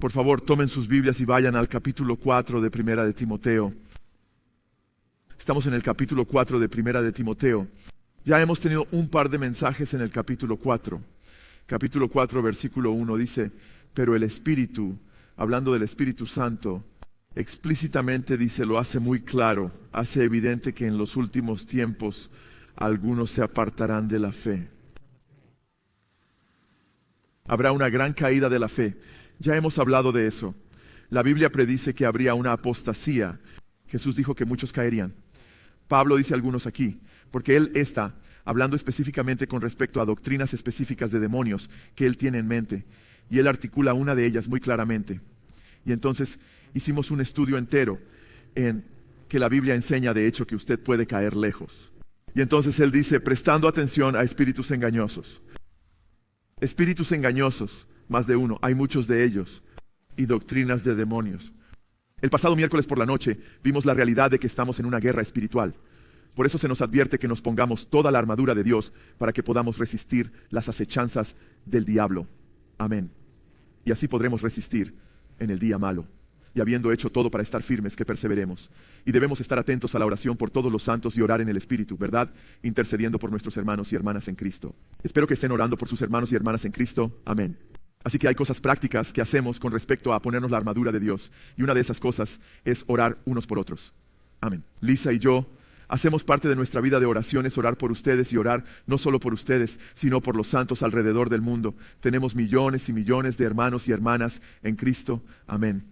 Por favor, tomen sus Biblias y vayan al capítulo 4 de Primera de Timoteo. Estamos en el capítulo 4 de Primera de Timoteo. Ya hemos tenido un par de mensajes en el capítulo 4. Capítulo 4, versículo 1 dice, pero el Espíritu, hablando del Espíritu Santo, explícitamente dice, lo hace muy claro, hace evidente que en los últimos tiempos algunos se apartarán de la fe. Habrá una gran caída de la fe. Ya hemos hablado de eso. La Biblia predice que habría una apostasía. Jesús dijo que muchos caerían. Pablo dice algunos aquí, porque él está hablando específicamente con respecto a doctrinas específicas de demonios que él tiene en mente. Y él articula una de ellas muy claramente. Y entonces hicimos un estudio entero en que la Biblia enseña de hecho que usted puede caer lejos. Y entonces él dice, prestando atención a espíritus engañosos. Espíritus engañosos, más de uno, hay muchos de ellos, y doctrinas de demonios. El pasado miércoles por la noche vimos la realidad de que estamos en una guerra espiritual. Por eso se nos advierte que nos pongamos toda la armadura de Dios para que podamos resistir las acechanzas del diablo. Amén. Y así podremos resistir en el día malo. Y habiendo hecho todo para estar firmes, que perseveremos. Y debemos estar atentos a la oración por todos los santos y orar en el Espíritu, ¿verdad? Intercediendo por nuestros hermanos y hermanas en Cristo. Espero que estén orando por sus hermanos y hermanas en Cristo. Amén. Así que hay cosas prácticas que hacemos con respecto a ponernos la armadura de Dios. Y una de esas cosas es orar unos por otros. Amén. Lisa y yo hacemos parte de nuestra vida de oraciones, orar por ustedes y orar no solo por ustedes, sino por los santos alrededor del mundo. Tenemos millones y millones de hermanos y hermanas en Cristo. Amén.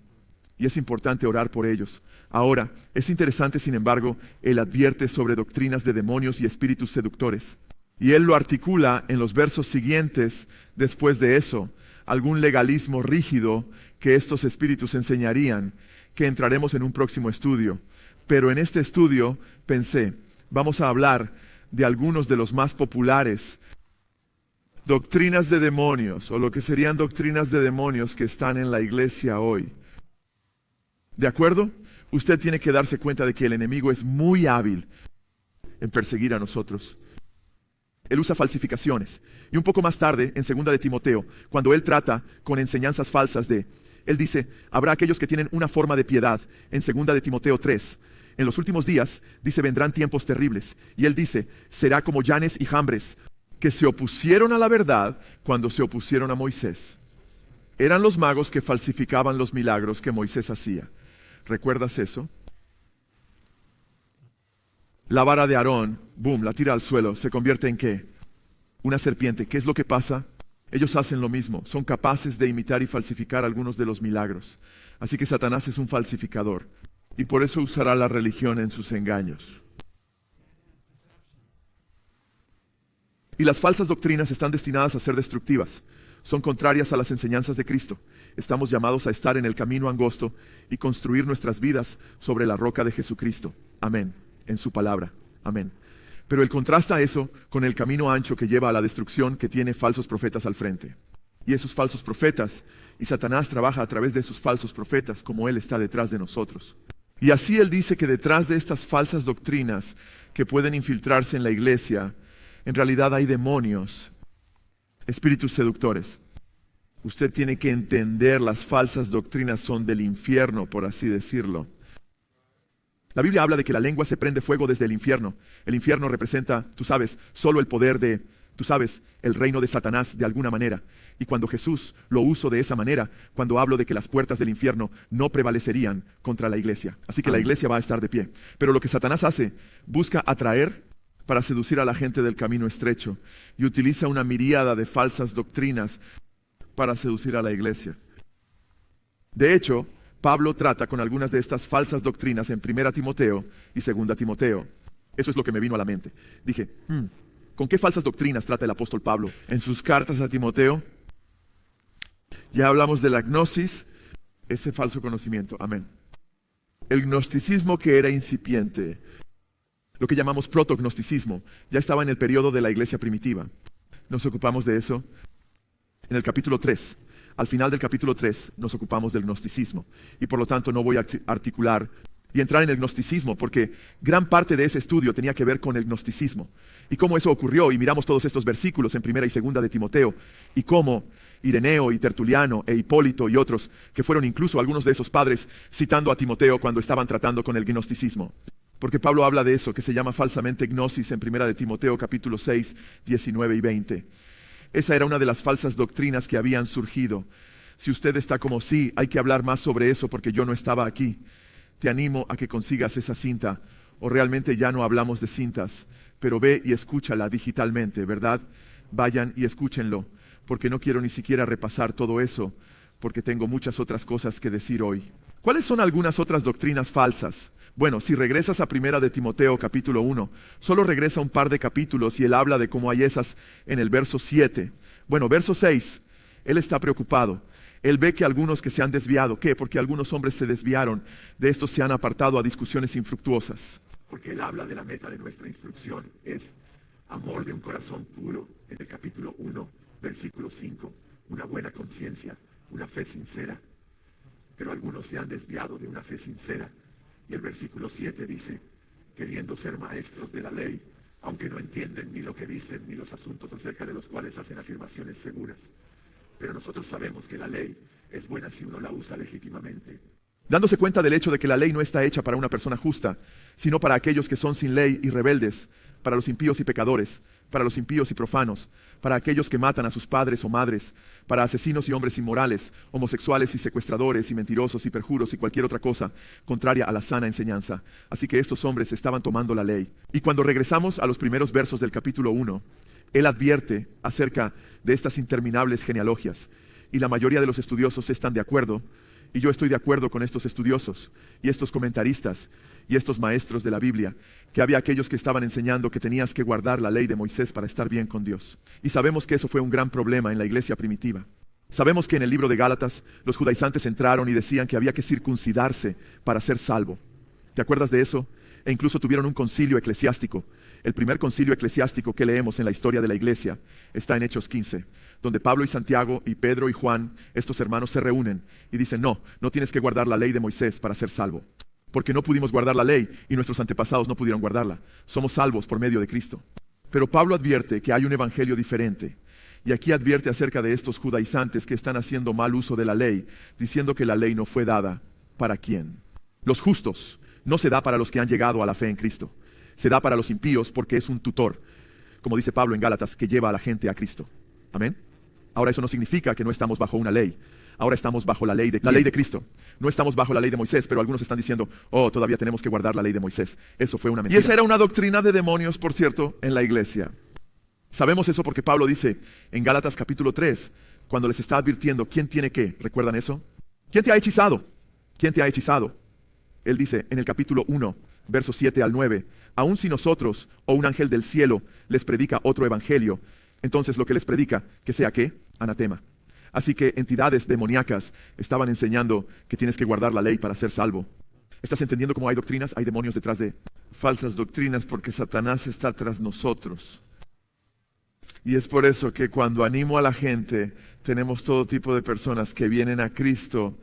Y es importante orar por ellos. Ahora, es interesante, sin embargo, él advierte sobre doctrinas de demonios y espíritus seductores. Y él lo articula en los versos siguientes, después de eso, algún legalismo rígido que estos espíritus enseñarían, que entraremos en un próximo estudio. Pero en este estudio pensé, vamos a hablar de algunos de los más populares doctrinas de demonios, o lo que serían doctrinas de demonios que están en la iglesia hoy. ¿De acuerdo? Usted tiene que darse cuenta de que el enemigo es muy hábil en perseguir a nosotros. Él usa falsificaciones. Y un poco más tarde, en 2 de Timoteo, cuando él trata con enseñanzas falsas él dice, habrá aquellos que tienen una forma de piedad. En 2 de Timoteo 3, en los últimos días, dice, vendrán tiempos terribles. Y él dice, será como Yanes y Jambres, que se opusieron a la verdad cuando se opusieron a Moisés. Eran los magos que falsificaban los milagros que Moisés hacía. ¿Recuerdas eso? La vara de Aarón, boom, la tira al suelo, ¿se convierte en qué? Una serpiente. ¿Qué es lo que pasa? Ellos hacen lo mismo, son capaces de imitar y falsificar algunos de los milagros. Así que Satanás es un falsificador, y por eso usará la religión en sus engaños. Y las falsas doctrinas están destinadas a ser destructivas. Son contrarias a las enseñanzas de Cristo. Estamos llamados a estar en el camino angosto y construir nuestras vidas sobre la roca de Jesucristo. Amén. En su palabra. Amén. Pero él contrasta eso con el camino ancho que lleva a la destrucción, que tiene falsos profetas al frente. Y esos falsos profetas, y Satanás trabaja a través de esos falsos profetas, como él está detrás de nosotros. Y así él dice que detrás de estas falsas doctrinas que pueden infiltrarse en la iglesia, en realidad hay demonios, espíritus seductores. Usted tiene que entender, las falsas doctrinas son del infierno, por así decirlo. La Biblia habla de que la lengua se prende fuego desde el infierno. El infierno representa, tú sabes, solo el poder de, tú sabes, el reino de Satanás de alguna manera. Y cuando Jesús lo usó de esa manera, cuando hablo de que las puertas del infierno no prevalecerían contra la iglesia. Así que la iglesia va a estar de pie. Pero lo que Satanás hace, busca atraer para seducir a la gente del camino estrecho. Y utiliza una miríada de falsas doctrinas para seducir a la iglesia. De hecho, Pablo trata con algunas de estas falsas doctrinas en 1 Timoteo y 2 Timoteo. Eso es lo que me vino a la mente. Dije, ¿con qué falsas doctrinas trata el apóstol Pablo en sus cartas a Timoteo? Ya hablamos de la gnosis, ese falso conocimiento. Amén. El gnosticismo que era incipiente, lo que llamamos protognosticismo, ya estaba en el periodo de la iglesia primitiva. Nos ocupamos de eso en el capítulo 3. Al final del capítulo 3 nos ocupamos del gnosticismo. Y por lo tanto no voy a articular y entrar en el gnosticismo, porque gran parte de ese estudio tenía que ver con el gnosticismo. Y cómo eso ocurrió, y miramos todos estos versículos en primera y segunda de Timoteo, y cómo Ireneo y Tertuliano e Hipólito y otros, que fueron incluso algunos de esos padres, citando a Timoteo cuando estaban tratando con el gnosticismo. Porque Pablo habla de eso, que se llama falsamente gnosis en primera de Timoteo capítulo 6, 19 y 20. Esa era una de las falsas doctrinas que habían surgido. Si usted está como sí, hay que hablar más sobre eso porque yo no estaba aquí. Te animo a que consigas esa cinta, o realmente ya no hablamos de cintas, pero ve y escúchala digitalmente, ¿verdad? Vayan y escúchenlo, porque no quiero ni siquiera repasar todo eso, porque tengo muchas otras cosas que decir hoy. ¿Cuáles son algunas otras doctrinas falsas? Bueno, si regresas a primera de Timoteo capítulo 1, solo regresa un par de capítulos y él habla de cómo hay esas en el verso 7. Bueno, verso 6, él está preocupado. Él ve que algunos que se han desviado, ¿qué? Porque algunos hombres se desviaron, de estos se han apartado a discusiones infructuosas. Porque él habla de la meta de nuestra instrucción, es amor de un corazón puro, en el capítulo 1, versículo 5, una buena conciencia, una fe sincera. Pero algunos se han desviado de una fe sincera. Y el versículo 7 dice, queriendo ser maestros de la ley, aunque no entienden ni lo que dicen, ni los asuntos acerca de los cuales hacen afirmaciones seguras. Pero nosotros sabemos que la ley es buena si uno la usa legítimamente. Dándose cuenta del hecho de que la ley no está hecha para una persona justa, sino para aquellos que son sin ley y rebeldes, para los impíos y pecadores, para los impíos y profanos, para aquellos que matan a sus padres o madres, para asesinos y hombres inmorales, homosexuales y secuestradores y mentirosos y perjuros y cualquier otra cosa contraria a la sana enseñanza. Así que estos hombres estaban tomando la ley. Y cuando regresamos a los primeros versos del capítulo 1, él advierte acerca de estas interminables genealogías. Y la mayoría de los estudiosos están de acuerdo, y yo estoy de acuerdo con estos estudiosos y estos comentaristas y estos maestros de la Biblia, que había aquellos que estaban enseñando que tenías que guardar la ley de Moisés para estar bien con Dios. Y sabemos que eso fue un gran problema en la iglesia primitiva. Sabemos que en el libro de Gálatas los judaizantes entraron y decían que había que circuncidarse para ser salvo. ¿Te acuerdas de eso? E incluso tuvieron un concilio eclesiástico. El primer concilio eclesiástico que leemos en la historia de la iglesia está en Hechos 15, donde Pablo y Santiago y Pedro y Juan, estos hermanos, se reúnen y dicen, no tienes que guardar la ley de Moisés para ser salvo. Porque no pudimos guardar la ley y nuestros antepasados no pudieron guardarla. Somos salvos por medio de Cristo. Pero Pablo advierte que hay un evangelio diferente. Y aquí advierte acerca de estos judaizantes que están haciendo mal uso de la ley, diciendo que la ley no fue dada ¿para quién? Los justos. No se da para los que han llegado a la fe en Cristo. Se da para los impíos porque es un tutor, como dice Pablo en Gálatas, que lleva a la gente a Cristo. Amén. Ahora eso no significa que no estamos bajo una ley. Ahora estamos bajo la ley de Cristo. No estamos bajo la ley de Moisés, pero algunos están diciendo, todavía tenemos que guardar la ley de Moisés. Eso fue una mentira. Y esa era una doctrina de demonios, por cierto, en la iglesia. Sabemos eso porque Pablo dice en Gálatas capítulo 3, cuando les está advirtiendo, ¿quién tiene qué? ¿Recuerdan eso? ¿Quién te ha hechizado? ¿Quién te ha hechizado? Él dice en el capítulo 1, versos 7 al 9, aun si nosotros o un ángel del cielo les predica otro evangelio, entonces lo que les predica, que sea ¿qué? Anatema. Así que entidades demoníacas estaban enseñando que tienes que guardar la ley para ser salvo. ¿Estás entendiendo cómo hay doctrinas? Hay demonios detrás de falsas doctrinas porque Satanás está tras nosotros. Y es por eso que cuando animo a la gente, tenemos todo tipo de personas que vienen a Cristo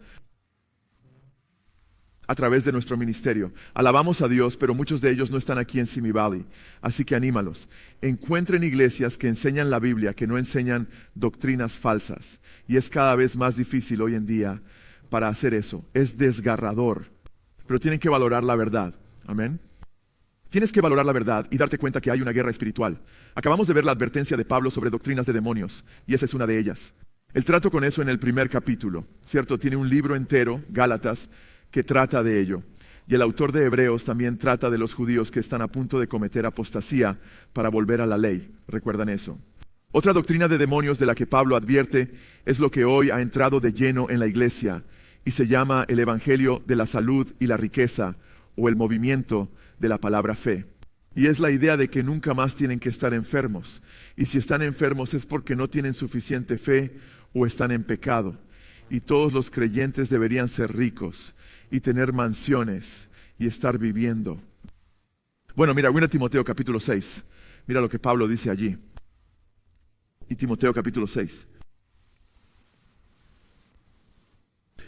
a través de nuestro ministerio. Alabamos a Dios, pero muchos de ellos no están aquí en Simi Valley. Así que anímalos. Encuentren iglesias que enseñan la Biblia, que no enseñan doctrinas falsas. Y es cada vez más difícil hoy en día para hacer eso. Es desgarrador. Pero tienen que valorar la verdad. Amén. Tienes que valorar la verdad y darte cuenta que hay una guerra espiritual. Acabamos de ver la advertencia de Pablo sobre doctrinas de demonios, y esa es una de ellas. El trato con eso en el primer capítulo, ¿cierto? Tiene un libro entero, Gálatas, que trata de ello. Y el autor de Hebreos también trata de los judíos que están a punto de cometer apostasía para volver a la ley. ¿Recuerdan eso? Otra doctrina de demonios de la que Pablo advierte es lo que hoy ha entrado de lleno en la iglesia y se llama el evangelio de la salud y la riqueza o el movimiento de la palabra fe. Y es la idea de que nunca más tienen que estar enfermos. Y si están enfermos es porque no tienen suficiente fe o están en pecado. Y todos los creyentes deberían ser ricos y tener mansiones y estar viviendo. Bueno, mira, 1 Timoteo capítulo 6. Mira lo que Pablo dice allí. Y Timoteo capítulo 6.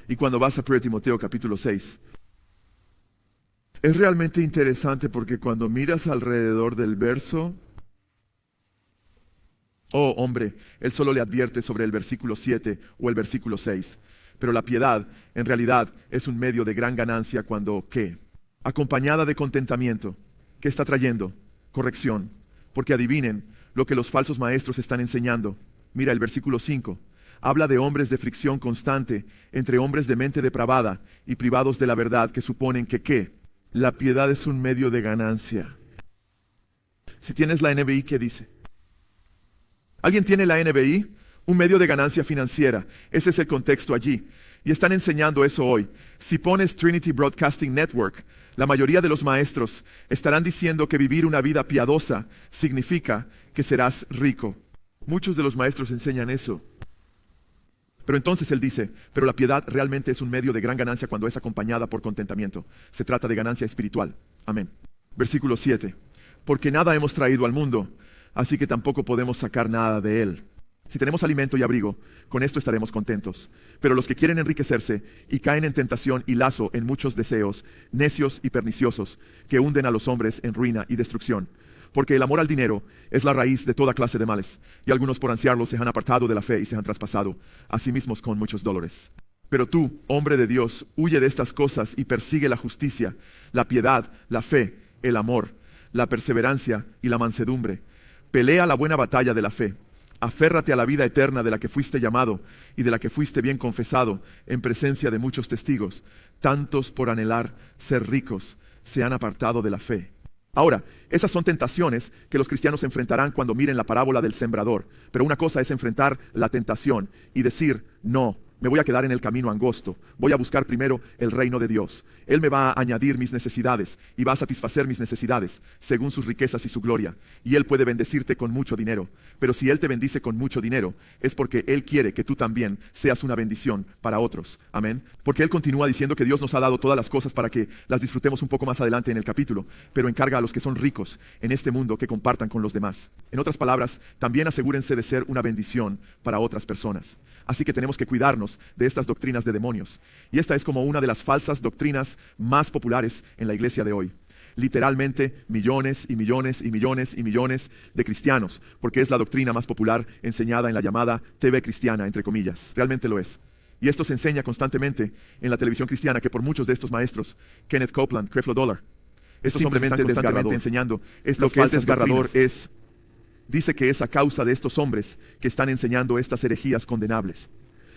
Y cuando vas a 1 Timoteo capítulo 6, Es realmente interesante porque cuando miras alrededor del verso, oh hombre, él solo le advierte sobre el versículo 7 o el versículo 6. Pero la piedad, en realidad, es un medio de gran ganancia cuando, ¿qué? Acompañada de contentamiento. ¿Qué está trayendo? Corrección. Porque adivinen lo que los falsos maestros están enseñando. Mira el versículo 5. Habla de hombres de fricción constante entre hombres de mente depravada y privados de la verdad que suponen que, ¿qué? La piedad es un medio de ganancia. Si tienes la NBI, ¿qué dice? ¿Alguien tiene la NBI? Un medio de ganancia financiera. Ese es el contexto allí. Y están enseñando eso hoy. Si pones Trinity Broadcasting Network, la mayoría de los maestros estarán diciendo que vivir una vida piadosa significa que serás rico. Muchos de los maestros enseñan eso. Pero entonces él dice, pero la piedad realmente es un medio de gran ganancia cuando es acompañada por contentamiento. Se trata de ganancia espiritual. Amén. Versículo 7. Porque nada hemos traído al mundo, así que tampoco podemos sacar nada de él. Si tenemos alimento y abrigo, con esto estaremos contentos. Pero los que quieren enriquecerse y caen en tentación y lazo en muchos deseos, necios y perniciosos, que hunden a los hombres en ruina y destrucción. Porque el amor al dinero es la raíz de toda clase de males, y algunos por ansiarlo se han apartado de la fe y se han traspasado a sí mismos con muchos dolores. Pero tú, hombre de Dios, huye de estas cosas y persigue la justicia, la piedad, la fe, el amor, la perseverancia y la mansedumbre. Pelea la buena batalla de la fe. Aférrate a la vida eterna de la que fuiste llamado y de la que fuiste bien confesado en presencia de muchos testigos. Tantos por anhelar ser ricos se han apartado de la fe. Ahora, esas son tentaciones que los cristianos enfrentarán cuando miren la parábola del sembrador. Pero una cosa es enfrentar la tentación y decir, no, me voy a quedar en el camino angosto. Voy a buscar primero el reino de Dios. Él me va a añadir mis necesidades y va a satisfacer mis necesidades según sus riquezas y su gloria. Y Él puede bendecirte con mucho dinero. Pero si Él te bendice con mucho dinero, es porque Él quiere que tú también seas una bendición para otros. Amén. Porque Él continúa diciendo que Dios nos ha dado todas las cosas para que las disfrutemos un poco más adelante en el capítulo. Pero encarga a los que son ricos en este mundo que compartan con los demás. En otras palabras, también asegúrense de ser una bendición para otras personas. Así que tenemos que cuidarnos de estas doctrinas de demonios. Y esta es como una de las falsas doctrinas más populares en la iglesia de hoy. Literalmente millones y millones y millones y millones de cristianos, porque es la doctrina más popular enseñada en la llamada TV cristiana, entre comillas. Realmente lo es. Y esto se enseña constantemente en la televisión cristiana, que por muchos de estos maestros, Kenneth Copeland, Creflo Dollar, estos simplemente desgarradamente enseñando. Lo que es desgarrador es... Dice que es a causa de estos hombres que están enseñando estas herejías condenables.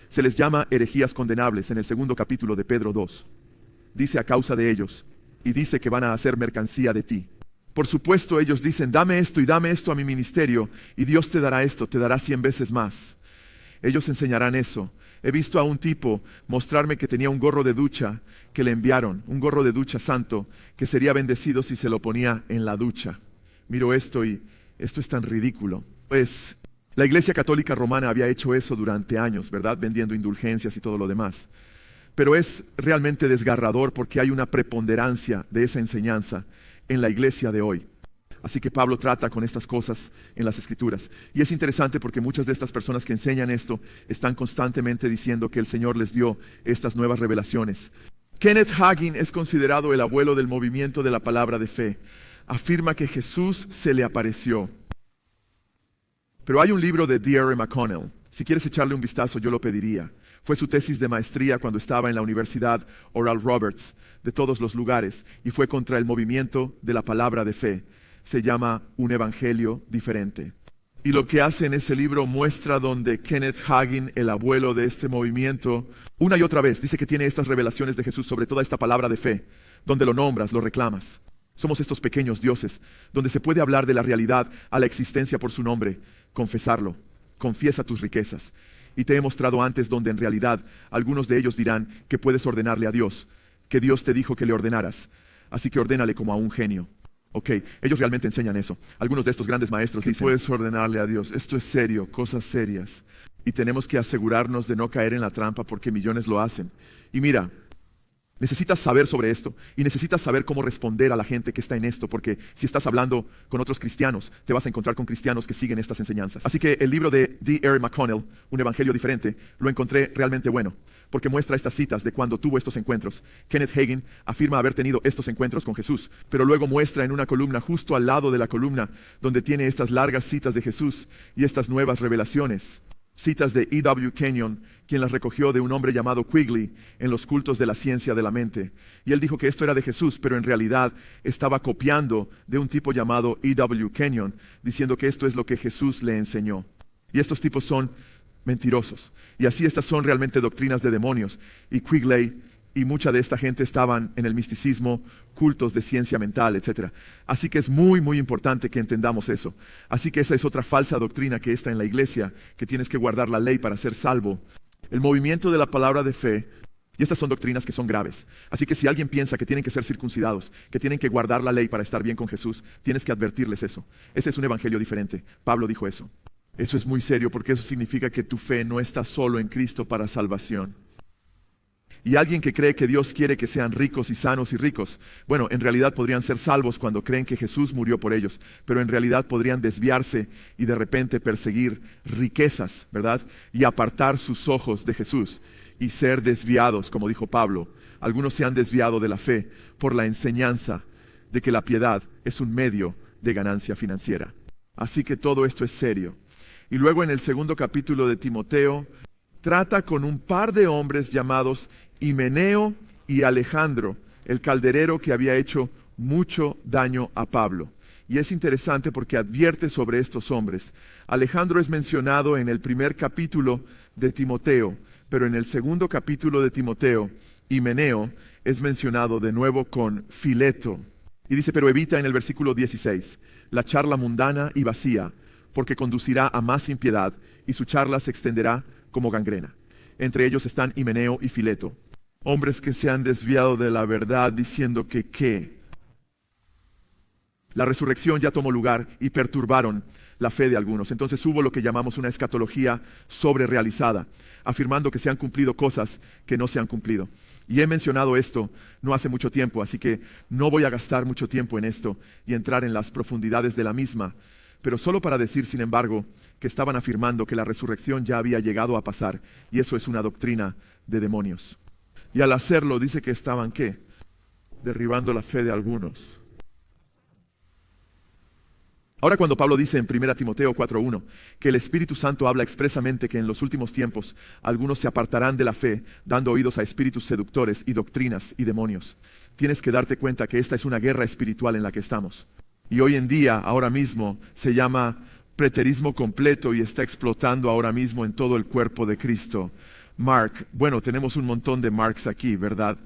Se les llama herejías condenables en el 2 capítulo de Pedro 2. Dice a causa de ellos, y dice que van a hacer mercancía de ti. Por supuesto ellos dicen, dame esto y dame esto a mi ministerio, y Dios te dará esto, te dará 100 veces más. Ellos enseñarán eso. He visto a un tipo mostrarme que tenía un gorro de ducha que le enviaron, un gorro de ducha santo, que sería bendecido si se lo ponía en la ducha. Miro esto y... esto es tan ridículo. Pues la Iglesia Católica Romana había hecho eso durante años, ¿verdad? Vendiendo indulgencias y todo lo demás. Pero es realmente desgarrador porque hay una preponderancia de esa enseñanza en la iglesia de hoy. Así que Pablo trata con estas cosas en las Escrituras. Y es interesante porque muchas de estas personas que enseñan esto están constantemente diciendo que el Señor les dio estas nuevas revelaciones. Kenneth Hagin es considerado el abuelo del movimiento de la palabra de fe. Afirma que Jesús se le apareció. Pero hay un libro de D.R. McConnell. Si quieres echarle un vistazo, yo lo pediría. Fue su tesis de maestría cuando estaba en la Universidad Oral Roberts, de todos los lugares, y fue contra el movimiento de la palabra de fe. Se llama Un Evangelio Diferente. Y lo que hace en ese libro muestra donde Kenneth Hagin, el abuelo de este movimiento, una y otra vez dice que tiene estas revelaciones de Jesús sobre toda esta palabra de fe, donde lo nombras, lo reclamas. Somos estos pequeños dioses, donde se puede hablar de la realidad a la existencia por su nombre, confesarlo, confiesa tus riquezas. Y te he mostrado antes donde en realidad algunos de ellos dirán que puedes ordenarle a Dios, que Dios te dijo que le ordenaras, así que ordénale como a un genio. Ok, ellos realmente enseñan eso. Algunos de estos grandes maestros dicen, puedes ordenarle a Dios, esto es serio, cosas serias. Y tenemos que asegurarnos de no caer en la trampa porque millones lo hacen. Y mira, Necesitas saber sobre esto y necesitas saber cómo responder a la gente que está en esto, porque si estás hablando con otros cristianos, te vas a encontrar con cristianos que siguen estas enseñanzas. Así que el libro de D. R. McConnell, Un Evangelio Diferente, lo encontré realmente bueno, porque muestra estas citas de cuando tuvo estos encuentros. Kenneth Hagin afirma haber tenido estos encuentros con Jesús, pero luego muestra en una columna, justo al lado de la columna, donde tiene estas largas citas de Jesús y estas nuevas revelaciones. Citas de E. W. Kenyon, quien las recogió de un hombre llamado Quigley en los cultos de la ciencia de la mente. Y él dijo que esto era de Jesús, pero en realidad estaba copiando de un tipo llamado E. W. Kenyon, diciendo que esto es lo que Jesús le enseñó. Y estos tipos son mentirosos. Y así estas son realmente doctrinas de demonios. Y Quigley y mucha de esta gente estaban en el misticismo, cultos de ciencia mental, etc. Así que es muy, muy importante que entendamos eso. Así que esa es otra falsa doctrina que está en la iglesia, que tienes que guardar la ley para ser salvo. El movimiento de la palabra de fe, y estas son doctrinas que son graves. Así que si alguien piensa que tienen que ser circuncidados, que tienen que guardar la ley para estar bien con Jesús, tienes que advertirles eso. Ese es un evangelio diferente. Pablo dijo eso. Eso es muy serio porque eso significa que tu fe no está solo en Cristo para salvación. Y alguien que cree que Dios quiere que sean ricos y sanos y ricos, bueno, en realidad podrían ser salvos cuando creen que Jesús murió por ellos, pero en realidad podrían desviarse y de repente perseguir riquezas, ¿verdad? Y apartar sus ojos de Jesús y ser desviados, como dijo Pablo. Algunos se han desviado de la fe por la enseñanza de que la piedad es un medio de ganancia financiera. Así que todo esto es serio. Y luego en el segundo capítulo de Timoteo, trata con un par de hombres llamados Himeneo y Alejandro, el calderero que había hecho mucho daño a Pablo. Y es interesante porque advierte sobre estos hombres. Alejandro es mencionado en el primer capítulo de Timoteo, pero en el segundo capítulo de Timoteo, Himeneo es mencionado de nuevo con Fileto. Y dice, pero evita en el versículo 16, la charla mundana y vacía, porque conducirá a más impiedad, y su charla se extenderá como gangrena. Entre ellos están Himeneo y Fileto, hombres que se han desviado de la verdad diciendo que ¿qué? La resurrección ya tomó lugar y perturbaron la fe de algunos. Entonces hubo lo que llamamos una escatología sobrerealizada, afirmando que se han cumplido cosas que no se han cumplido. Y he mencionado esto no hace mucho tiempo, así que no voy a gastar mucho tiempo en esto y entrar en las profundidades de la misma, pero solo para decir, sin embargo, que estaban afirmando que la resurrección ya había llegado a pasar, y eso es una doctrina de demonios. Y al hacerlo dice que estaban, ¿qué? Derribando la fe de algunos. Ahora cuando Pablo dice en 1 Timoteo 4:1 que el Espíritu Santo habla expresamente que en los últimos tiempos algunos se apartarán de la fe, dando oídos a espíritus seductores y doctrinas y demonios, tienes que darte cuenta que esta es una guerra espiritual en la que estamos. Y hoy en día, ahora mismo, se llama preterismo completo y está explotando ahora mismo en todo el cuerpo de Cristo. Mark, bueno, tenemos un montón de Marks aquí, ¿verdad?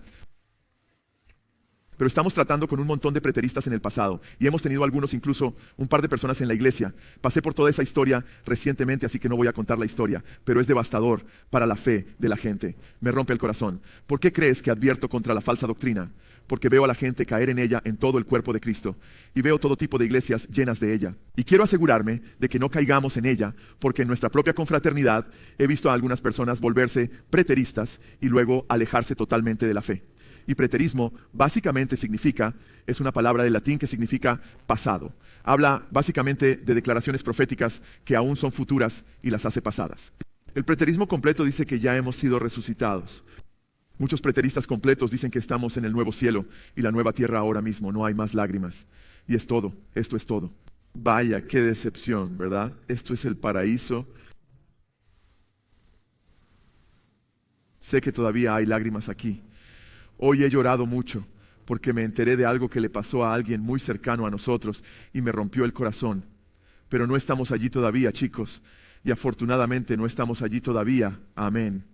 Pero estamos tratando con un montón de preteristas en el pasado y hemos tenido algunos, incluso un par de personas en la iglesia. Pasé por toda esa historia recientemente, así que no voy a contar la historia, pero es devastador para la fe de la gente. Me rompe el corazón. ¿Por qué crees que advierto contra la falsa doctrina? Porque veo a la gente caer en ella en todo el cuerpo de Cristo y veo todo tipo de iglesias llenas de ella. Y quiero asegurarme de que no caigamos en ella, porque en nuestra propia confraternidad he visto a algunas personas volverse preteristas y luego alejarse totalmente de la fe. Y preterismo básicamente significa, es una palabra de latín que significa pasado. Habla básicamente de declaraciones proféticas que aún son futuras y las hace pasadas. El preterismo completo dice que ya hemos sido resucitados. Muchos preteristas completos dicen que estamos en el nuevo cielo y la nueva tierra ahora mismo, no hay más lágrimas. Y es todo, esto es todo. Vaya, qué decepción, ¿verdad? Esto es el paraíso. Sé que todavía hay lágrimas aquí. Hoy he llorado mucho porque me enteré de algo que le pasó a alguien muy cercano a nosotros y me rompió el corazón. Pero no estamos allí todavía, chicos, y afortunadamente no estamos allí todavía. Amén.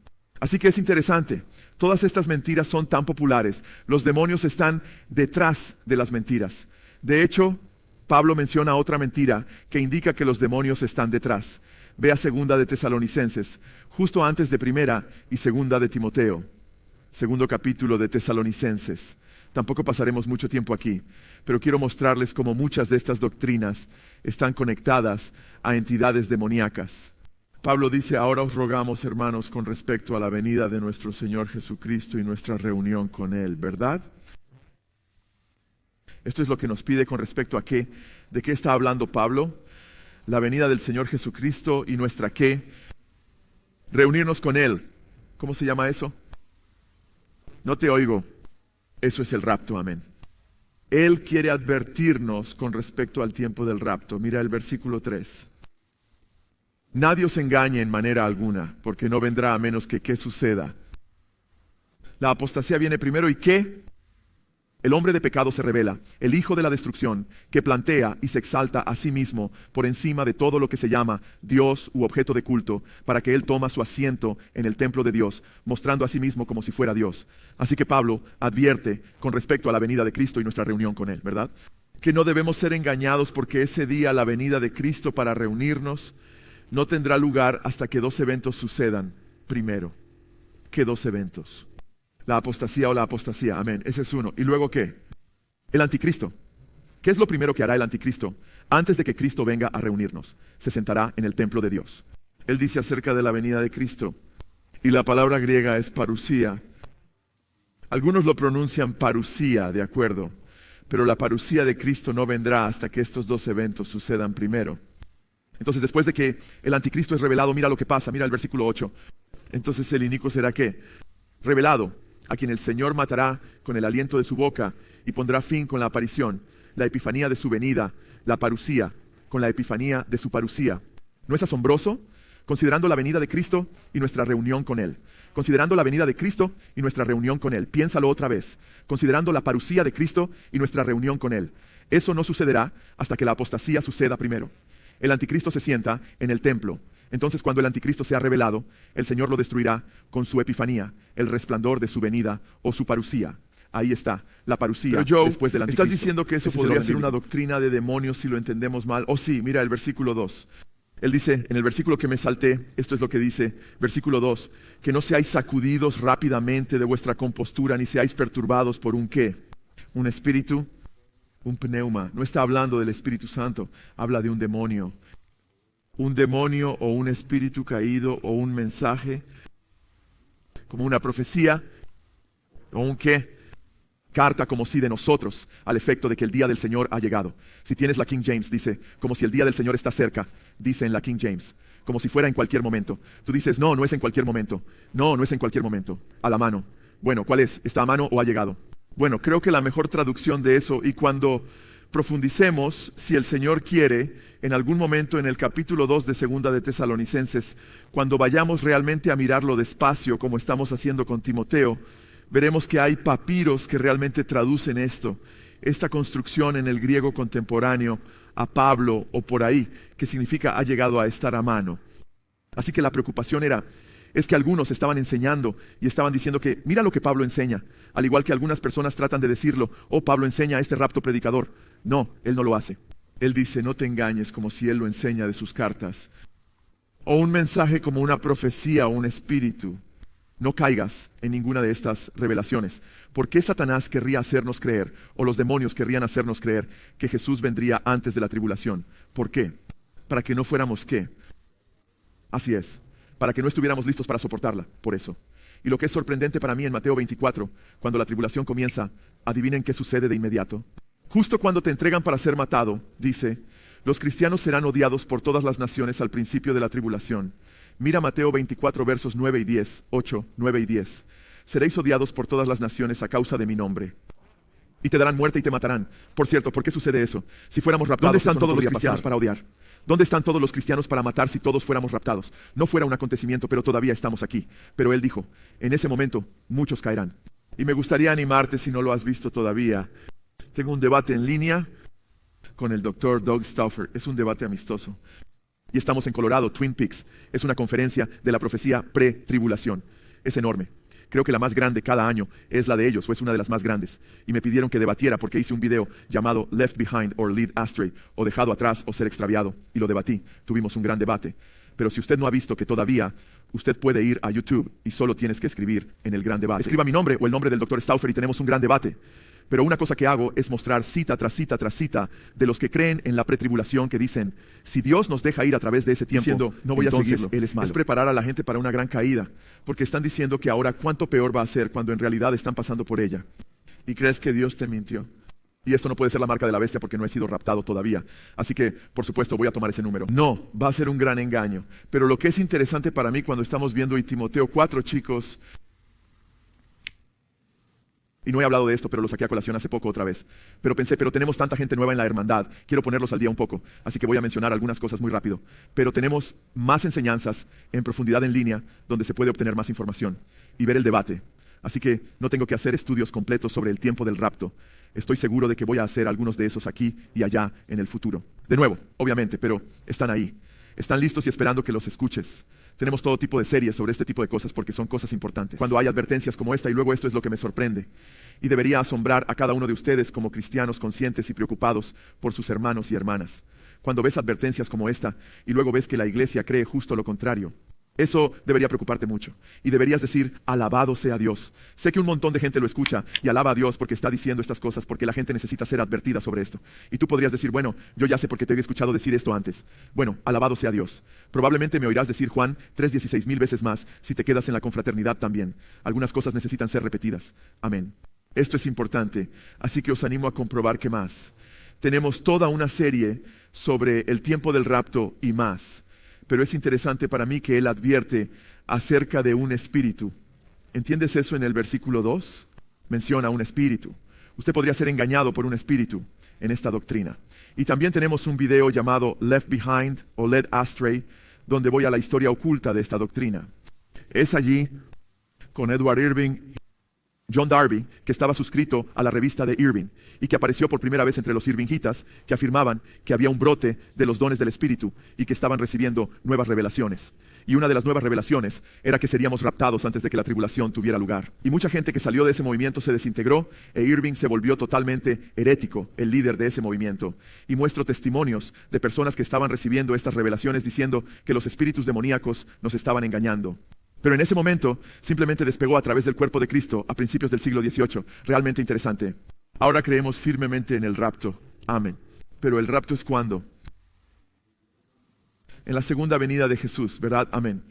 Así que es interesante, todas estas mentiras son tan populares, los demonios están detrás de las mentiras. De hecho, Pablo menciona otra mentira que indica que los demonios están detrás. Ve a 2 de Tesalonicenses, justo antes de 1 y 2 de Timoteo. Segundo capítulo de Tesalonicenses. Tampoco pasaremos mucho tiempo aquí, pero quiero mostrarles cómo muchas de estas doctrinas están conectadas a entidades demoníacas. Pablo dice, ahora os rogamos, hermanos, con respecto a la venida de nuestro Señor Jesucristo y nuestra reunión con Él, ¿verdad? Esto es lo que nos pide con respecto a qué. ¿De qué está hablando Pablo? La venida del Señor Jesucristo y nuestra qué. Reunirnos con Él. ¿Cómo se llama eso? No te oigo. Eso es el rapto, amén. Él quiere advertirnos con respecto al tiempo del rapto. Mira el versículo 3. Nadie os engañe en manera alguna, porque no vendrá a menos que ¿qué suceda? La apostasía viene primero y ¿qué? El hombre de pecado se revela, el hijo de la destrucción, que plantea y se exalta a sí mismo por encima de todo lo que se llama Dios u objeto de culto, para que él toma su asiento en el templo de Dios, mostrando a sí mismo como si fuera Dios. Así que Pablo advierte con respecto a la venida de Cristo y nuestra reunión con Él, ¿verdad? Que no debemos ser engañados porque ese día la venida de Cristo para reunirnos no tendrá lugar hasta que dos eventos sucedan primero. ¿Qué dos eventos? La apostasía o la apostasía, amén. Ese es uno. ¿Y luego qué? El anticristo. ¿Qué es lo primero que hará el anticristo? Antes de que Cristo venga a reunirnos, se sentará en el templo de Dios. Él dice acerca de la venida de Cristo, y la palabra griega es parusía. Algunos lo pronuncian parusía, de acuerdo, pero la parusía de Cristo no vendrá hasta que estos dos eventos sucedan primero. Entonces, después de que el anticristo es revelado, mira lo que pasa, mira el versículo 8. Entonces el inicuo será ¿qué? Revelado, a quien el Señor matará con el aliento de su boca y pondrá fin con la aparición, la epifanía de su venida, la parusía, con la epifanía de su parusía. ¿No es asombroso? Considerando la venida de Cristo y nuestra reunión con Él. Considerando la venida de Cristo y nuestra reunión con Él. Piénsalo otra vez. Considerando la parusía de Cristo y nuestra reunión con Él. Eso no sucederá hasta que la apostasía suceda primero. El anticristo se sienta en el templo. Entonces, cuando el anticristo sea revelado, el Señor lo destruirá con su epifanía, el resplandor de su venida o su parusía. Ahí está, la parusía después del anticristo. ¿Estás diciendo que eso podría ser una doctrina de demonios si lo entendemos mal? Oh sí, mira el versículo 2. Él dice, en el versículo que me salté, esto es lo que dice, versículo 2, que no seáis sacudidos rápidamente de vuestra compostura, ni seáis perturbados por un ¿qué? Un espíritu, un pneuma. No está hablando del Espíritu Santo, habla de un demonio. Un demonio o un espíritu caído o un mensaje, como una profecía o un ¿qué? Carta como si de nosotros, al efecto de que el día del Señor ha llegado. Si tienes la King James, dice, como si el día del Señor está cerca, dice en la King James, como si fuera en cualquier momento. Tú dices, no, no es en cualquier momento. No, no es en cualquier momento. A la mano. Bueno, ¿cuál es? ¿Está a mano o ha llegado? Bueno, creo que la mejor traducción de eso, y cuando profundicemos, si el Señor quiere, en algún momento en el capítulo 2 de Segunda de Tesalonicenses, cuando vayamos realmente a mirarlo despacio, como estamos haciendo con Timoteo, veremos que hay papiros que realmente traducen esto, esta construcción en el griego contemporáneo a Pablo o por ahí, que significa ha llegado a estar a mano. Así que la preocupación es que algunos estaban enseñando y estaban diciendo que mira lo que Pablo enseña, al igual que algunas personas tratan de decirlo, oh, Pablo enseña a este rapto predicador. No, él no lo hace. Él dice, no te engañes como si él lo enseña de sus cartas. O un mensaje como una profecía o un espíritu. No caigas en ninguna de estas revelaciones. ¿Por qué Satanás querría hacernos creer, o los demonios querrían hacernos creer, que Jesús vendría antes de la tribulación? ¿Por qué? Para que no fuéramos ¿qué? Así es, para que no estuviéramos listos para soportarla, por eso. Y lo que es sorprendente para mí en Mateo 24, cuando la tribulación comienza, adivinen qué sucede de inmediato. Justo cuando te entregan para ser matado, dice, los cristianos serán odiados por todas las naciones al principio de la tribulación. Mira Mateo 24 versos 9 y 10, 8, 9 y 10. Seréis odiados por todas las naciones a causa de mi nombre. Y te darán muerte y te matarán. Por cierto, ¿por qué sucede eso? Si fuéramos raptados, ¿dónde están todos los cristianos para odiar? ¿Dónde están todos los cristianos para matar si todos fuéramos raptados? No fuera un acontecimiento, pero todavía estamos aquí. Pero él dijo, en ese momento muchos caerán. Y me gustaría animarte si no lo has visto todavía. Tengo un debate en línea con el Dr. Doug Stauffer. Es un debate amistoso. Y estamos en Colorado, Twin Peaks. Es una conferencia de la profecía pre-tribulación. Es enorme. Creo que la más grande cada año es la de ellos, o es una de las más grandes. Y me pidieron que debatiera porque hice un video llamado Left Behind or Lead Astray, o dejado atrás o ser extraviado. Y lo debatí. Tuvimos un gran debate. Pero si usted no ha visto que todavía, usted puede ir a YouTube y solo tienes que escribir en el gran debate. Escriba mi nombre o el nombre del Dr. Stauffer y tenemos un gran debate. Pero una cosa que hago es mostrar cita tras cita tras cita de los que creen en la pretribulación que dicen, si Dios nos deja ir a través de ese tiempo, diciendo, no voy a seguirlo, Él es malo. Es preparar a la gente para una gran caída, porque están diciendo que ahora cuánto peor va a ser cuando en realidad están pasando por ella. ¿Y crees que Dios te mintió? Y esto no puede ser la marca de la bestia porque no he sido raptado todavía. Así que, por supuesto, voy a tomar ese número. No, va a ser un gran engaño. Pero lo que es interesante para mí cuando estamos viendo en Timoteo 4, chicos, y no he hablado de esto, pero lo saqué a colación hace poco otra vez. Pero pensé, pero tenemos tanta gente nueva en la hermandad, quiero ponerlos al día un poco, así que voy a mencionar algunas cosas muy rápido. Pero tenemos más enseñanzas en profundidad en línea, donde se puede obtener más información y ver el debate. Así que no tengo que hacer estudios completos sobre el tiempo del rapto. Estoy seguro de que voy a hacer algunos de esos aquí y allá en el futuro. De nuevo, obviamente, pero están ahí. Están listos y esperando que los escuches. Tenemos todo tipo de series sobre este tipo de cosas porque son cosas importantes. Cuando hay advertencias como esta y luego esto es lo que me sorprende. Y debería asombrar a cada uno de ustedes como cristianos conscientes y preocupados por sus hermanos y hermanas. Cuando ves advertencias como esta y luego ves que la iglesia cree justo lo contrario. Eso debería preocuparte mucho. Y deberías decir, alabado sea Dios. Sé que un montón de gente lo escucha y alaba a Dios porque está diciendo estas cosas, porque la gente necesita ser advertida sobre esto. Y tú podrías decir, bueno, yo ya sé porque te había escuchado decir esto antes. Bueno, alabado sea Dios. Probablemente me oirás decir Juan 3:16,000 veces más si te quedas en la confraternidad también. Algunas cosas necesitan ser repetidas. Amén. Esto es importante, así que os animo a comprobar que más. Tenemos toda una serie sobre el tiempo del rapto y más. Pero es interesante para mí que él advierte acerca de un espíritu. ¿Entiendes eso en el versículo 2? Menciona un espíritu. Usted podría ser engañado por un espíritu en esta doctrina. Y también tenemos un video llamado Left Behind o Led Astray, donde voy a la historia oculta de esta doctrina. Es allí con Edward Irving, John Darby, que estaba suscrito a la revista de Irving y que apareció por primera vez entre los Irvingitas, que afirmaban que había un brote de los dones del Espíritu y que estaban recibiendo nuevas revelaciones. Y una de las nuevas revelaciones era que seríamos raptados antes de que la tribulación tuviera lugar. Y mucha gente que salió de ese movimiento se desintegró e Irving se volvió totalmente herético, el líder de ese movimiento. Y muestro testimonios de personas que estaban recibiendo estas revelaciones diciendo que los espíritus demoníacos nos estaban engañando. Pero en ese momento simplemente despegó a través del cuerpo de Cristo a principios del siglo XVIII. Realmente interesante. Ahora creemos firmemente en el rapto. Amén. Pero el rapto es ¿cuándo? En la segunda venida de Jesús, ¿verdad? Amén.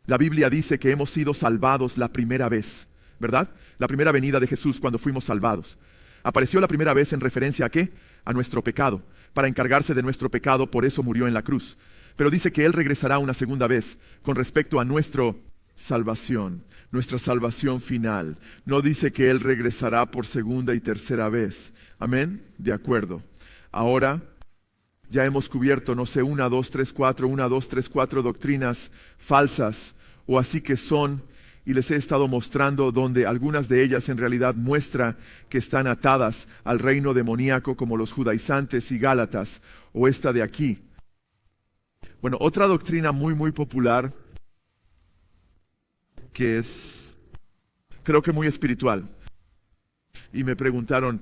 La Biblia dice que hemos sido salvados la primera vez, ¿verdad? La primera venida de Jesús cuando fuimos salvados. Apareció la primera vez en referencia ¿a qué? A nuestro pecado. Para encargarse de nuestro pecado, por eso murió en la cruz. Pero dice que Él regresará una segunda vez con respecto a nuestra salvación final. No dice que Él regresará por segunda y tercera vez. Amén. De acuerdo. Ahora ya hemos cubierto, no sé, 1, 2, 3, 4 doctrinas falsas o así que son. Y les he estado mostrando donde algunas de ellas en realidad muestra que están atadas al reino demoníaco como los judaizantes y gálatas o esta de aquí. Bueno, otra doctrina muy popular que es, creo que muy espiritual. Y me preguntaron,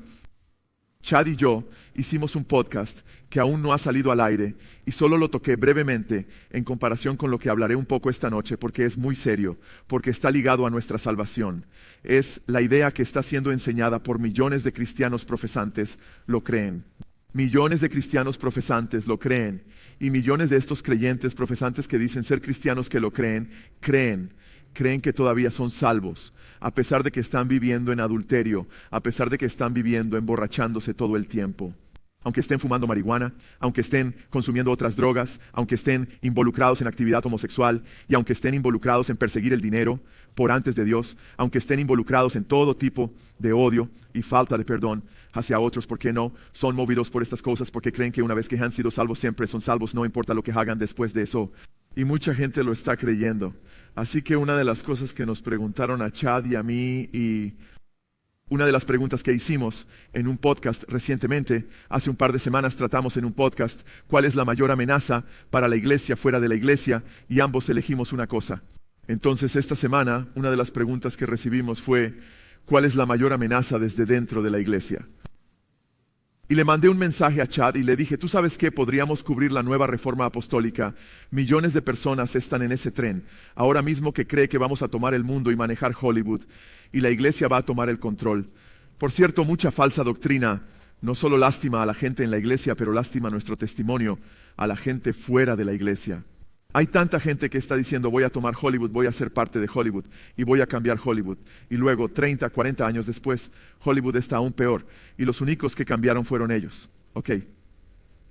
Chad y yo hicimos un podcast que aún no ha salido al aire y solo lo toqué brevemente en comparación con lo que hablaré un poco esta noche porque es muy serio, porque está ligado a nuestra salvación. Es la idea que está siendo enseñada por millones de cristianos profesantes, lo creen. Millones de cristianos profesantes lo creen y millones de estos creyentes profesantes que dicen ser cristianos que lo creen que todavía son salvos, a pesar de que están viviendo en adulterio, a pesar de que están viviendo emborrachándose todo el tiempo. Aunque estén fumando marihuana, aunque estén consumiendo otras drogas, aunque estén involucrados en actividad homosexual y aunque estén involucrados en perseguir el dinero por antes de Dios, aunque estén involucrados en todo tipo de odio y falta de perdón hacia otros, ¿por qué no? Son movidos por estas cosas porque creen que una vez que han sido salvos siempre son salvos, no importa lo que hagan después de eso. Y mucha gente lo está creyendo. Así que una de las cosas que nos preguntaron a Chad y a mí y una de las preguntas que hicimos en un podcast recientemente, hace un par de semanas tratamos en un podcast cuál es la mayor amenaza para la iglesia fuera de la iglesia y ambos elegimos una cosa. Entonces esta semana una de las preguntas que recibimos fue ¿cuál es la mayor amenaza desde dentro de la iglesia? Y le mandé un mensaje a Chad y le dije, ¿tú sabes qué? Podríamos cubrir la nueva reforma apostólica. Millones de personas están en ese tren, ahora mismo que cree que vamos a tomar el mundo y manejar Hollywood. Y la iglesia va a tomar el control. Por cierto, mucha falsa doctrina no solo lastima a la gente en la iglesia, pero lastima nuestro testimonio a la gente fuera de la iglesia. Hay tanta gente que está diciendo, voy a tomar Hollywood, voy a ser parte de Hollywood y voy a cambiar Hollywood. Y luego, 30, 40 años después, Hollywood está aún peor. Y los únicos que cambiaron fueron ellos. Ok,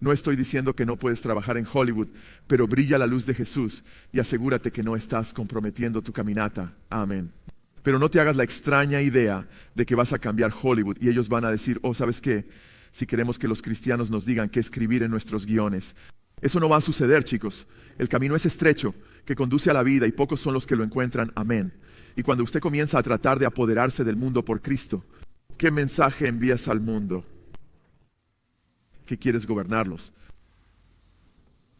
no estoy diciendo que no puedes trabajar en Hollywood, pero brilla la luz de Jesús y asegúrate que no estás comprometiendo tu caminata. Amén. Pero no te hagas la extraña idea de que vas a cambiar Hollywood y ellos van a decir, oh, ¿sabes qué? Si queremos que los cristianos nos digan qué escribir en nuestros guiones. Eso no va a suceder, chicos. El camino es estrecho, que conduce a la vida y pocos son los que lo encuentran. Amén. Y cuando usted comienza a tratar de apoderarse del mundo por Cristo, ¿qué mensaje envías al mundo? Que quieres gobernarlos.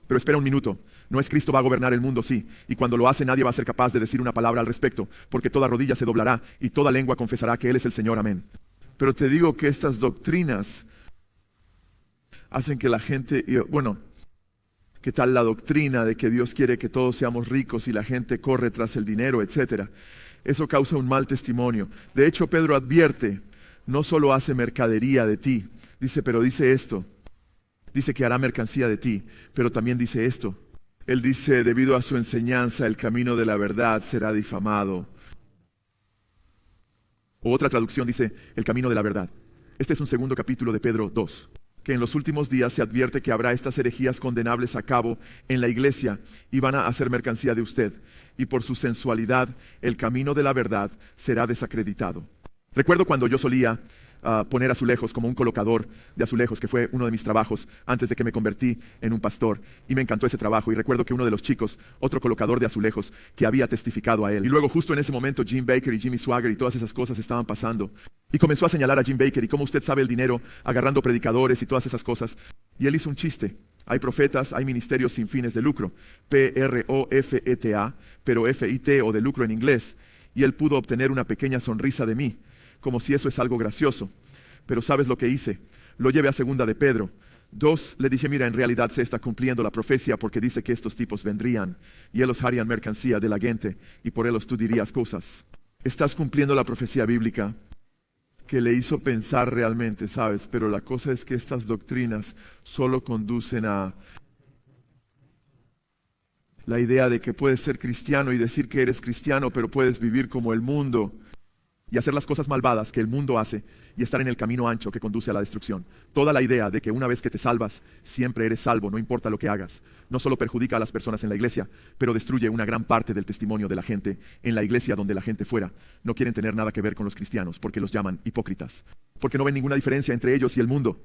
Pero espera un minuto. No es Cristo va a gobernar el mundo, sí. Y cuando lo hace nadie va a ser capaz de decir una palabra al respecto, porque toda rodilla se doblará y toda lengua confesará que Él es el Señor. Amén. Pero te digo que estas doctrinas hacen que la gente, bueno, ¿qué tal la doctrina de que Dios quiere que todos seamos ricos y la gente corre tras el dinero, etcétera? Eso causa un mal testimonio. De hecho, Pedro advierte, no solo hace mercadería de ti, pero dice esto. Dice que hará mercancía de ti, pero también dice esto. Él dice, debido a su enseñanza, el camino de la verdad será difamado. O otra traducción dice, el camino de la verdad. Este es un segundo capítulo de Pedro 2. Que en los últimos días se advierte que habrá estas herejías condenables a cabo en la iglesia y van a hacer mercancía de usted. Y por su sensualidad, el camino de la verdad será desacreditado. Recuerdo cuando yo solía poner azulejos como un colocador de azulejos, que fue uno de mis trabajos antes de que me convertí en un pastor. Y me encantó ese trabajo. Y recuerdo que uno de los chicos, otro colocador de azulejos, que había testificado a él. Y luego justo en ese momento Jim Baker y Jimmy Swaggart y todas esas cosas estaban pasando. Y comenzó a señalar a Jim Baker y cómo usted sabe el dinero, agarrando predicadores y todas esas cosas. Y él hizo un chiste. Hay profetas, hay ministerios sin fines de lucro. P-R-O-F-E-T-A, pero F-I-T o de lucro en inglés. Y él pudo obtener una pequeña sonrisa de mí, como si eso es algo gracioso. Pero ¿sabes lo que hice? Lo llevé a segunda de Pedro 2, le dije, mira, en realidad se está cumpliendo la profecía porque dice que estos tipos vendrían y ellos harían mercancía de la gente y por ellos tú dirías cosas. Estás cumpliendo la profecía bíblica que le hizo pensar realmente, ¿sabes? Pero la cosa es que estas doctrinas solo conducen a la idea de que puedes ser cristiano y decir que eres cristiano, pero puedes vivir como el mundo y hacer las cosas malvadas que el mundo hace y estar en el camino ancho que conduce a la destrucción. Toda la idea de que una vez que te salvas, siempre eres salvo, no importa lo que hagas, no solo perjudica a las personas en la iglesia, pero destruye una gran parte del testimonio de la gente en la iglesia donde la gente fuera. No quieren tener nada que ver con los cristianos porque los llaman hipócritas, porque no ven ninguna diferencia entre ellos y el mundo.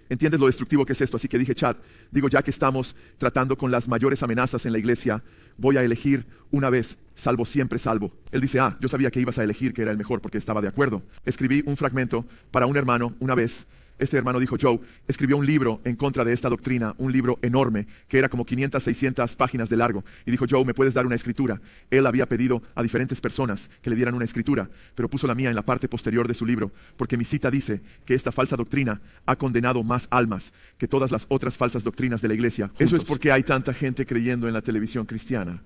¿Entiendes lo destructivo que es esto? Así que dije, Chad, ya que estamos tratando con las mayores amenazas en la iglesia, voy a elegir una vez, salvo siempre salvo. Él dice, yo sabía que ibas a elegir que era el mejor porque estaba de acuerdo. Escribí un fragmento para un hermano una vez. Este hermano dijo, Joe, escribió un libro en contra de esta doctrina, un libro enorme, que era como 500, 600 páginas de largo. Y dijo, Joe, ¿me puedes dar una escritura? Él había pedido a diferentes personas que le dieran una escritura, pero puso la mía en la parte posterior de su libro, porque mi cita dice que esta falsa doctrina ha condenado más almas que todas las otras falsas doctrinas de la iglesia juntos. Eso es porque hay tanta gente creyendo en la televisión cristiana.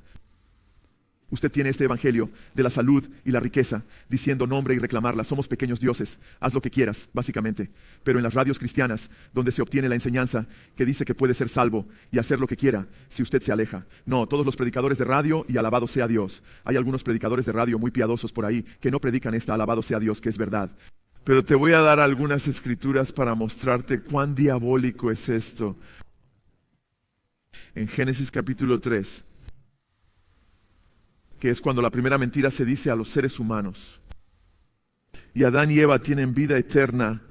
Usted tiene este evangelio de la salud y la riqueza, diciendo nombre y reclamarla. Somos pequeños dioses, haz lo que quieras, básicamente. Pero en las radios cristianas, donde se obtiene la enseñanza que dice que puede ser salvo y hacer lo que quiera, si usted se aleja. No, todos los predicadores de radio y alabado sea Dios. Hay algunos predicadores de radio muy piadosos por ahí que no predican esta alabado sea Dios, que es verdad. Pero te voy a dar algunas escrituras para mostrarte cuán diabólico es esto. En Génesis capítulo 3. Que es cuando la primera mentira se dice a los seres humanos. Y Adán y Eva tienen vida eterna.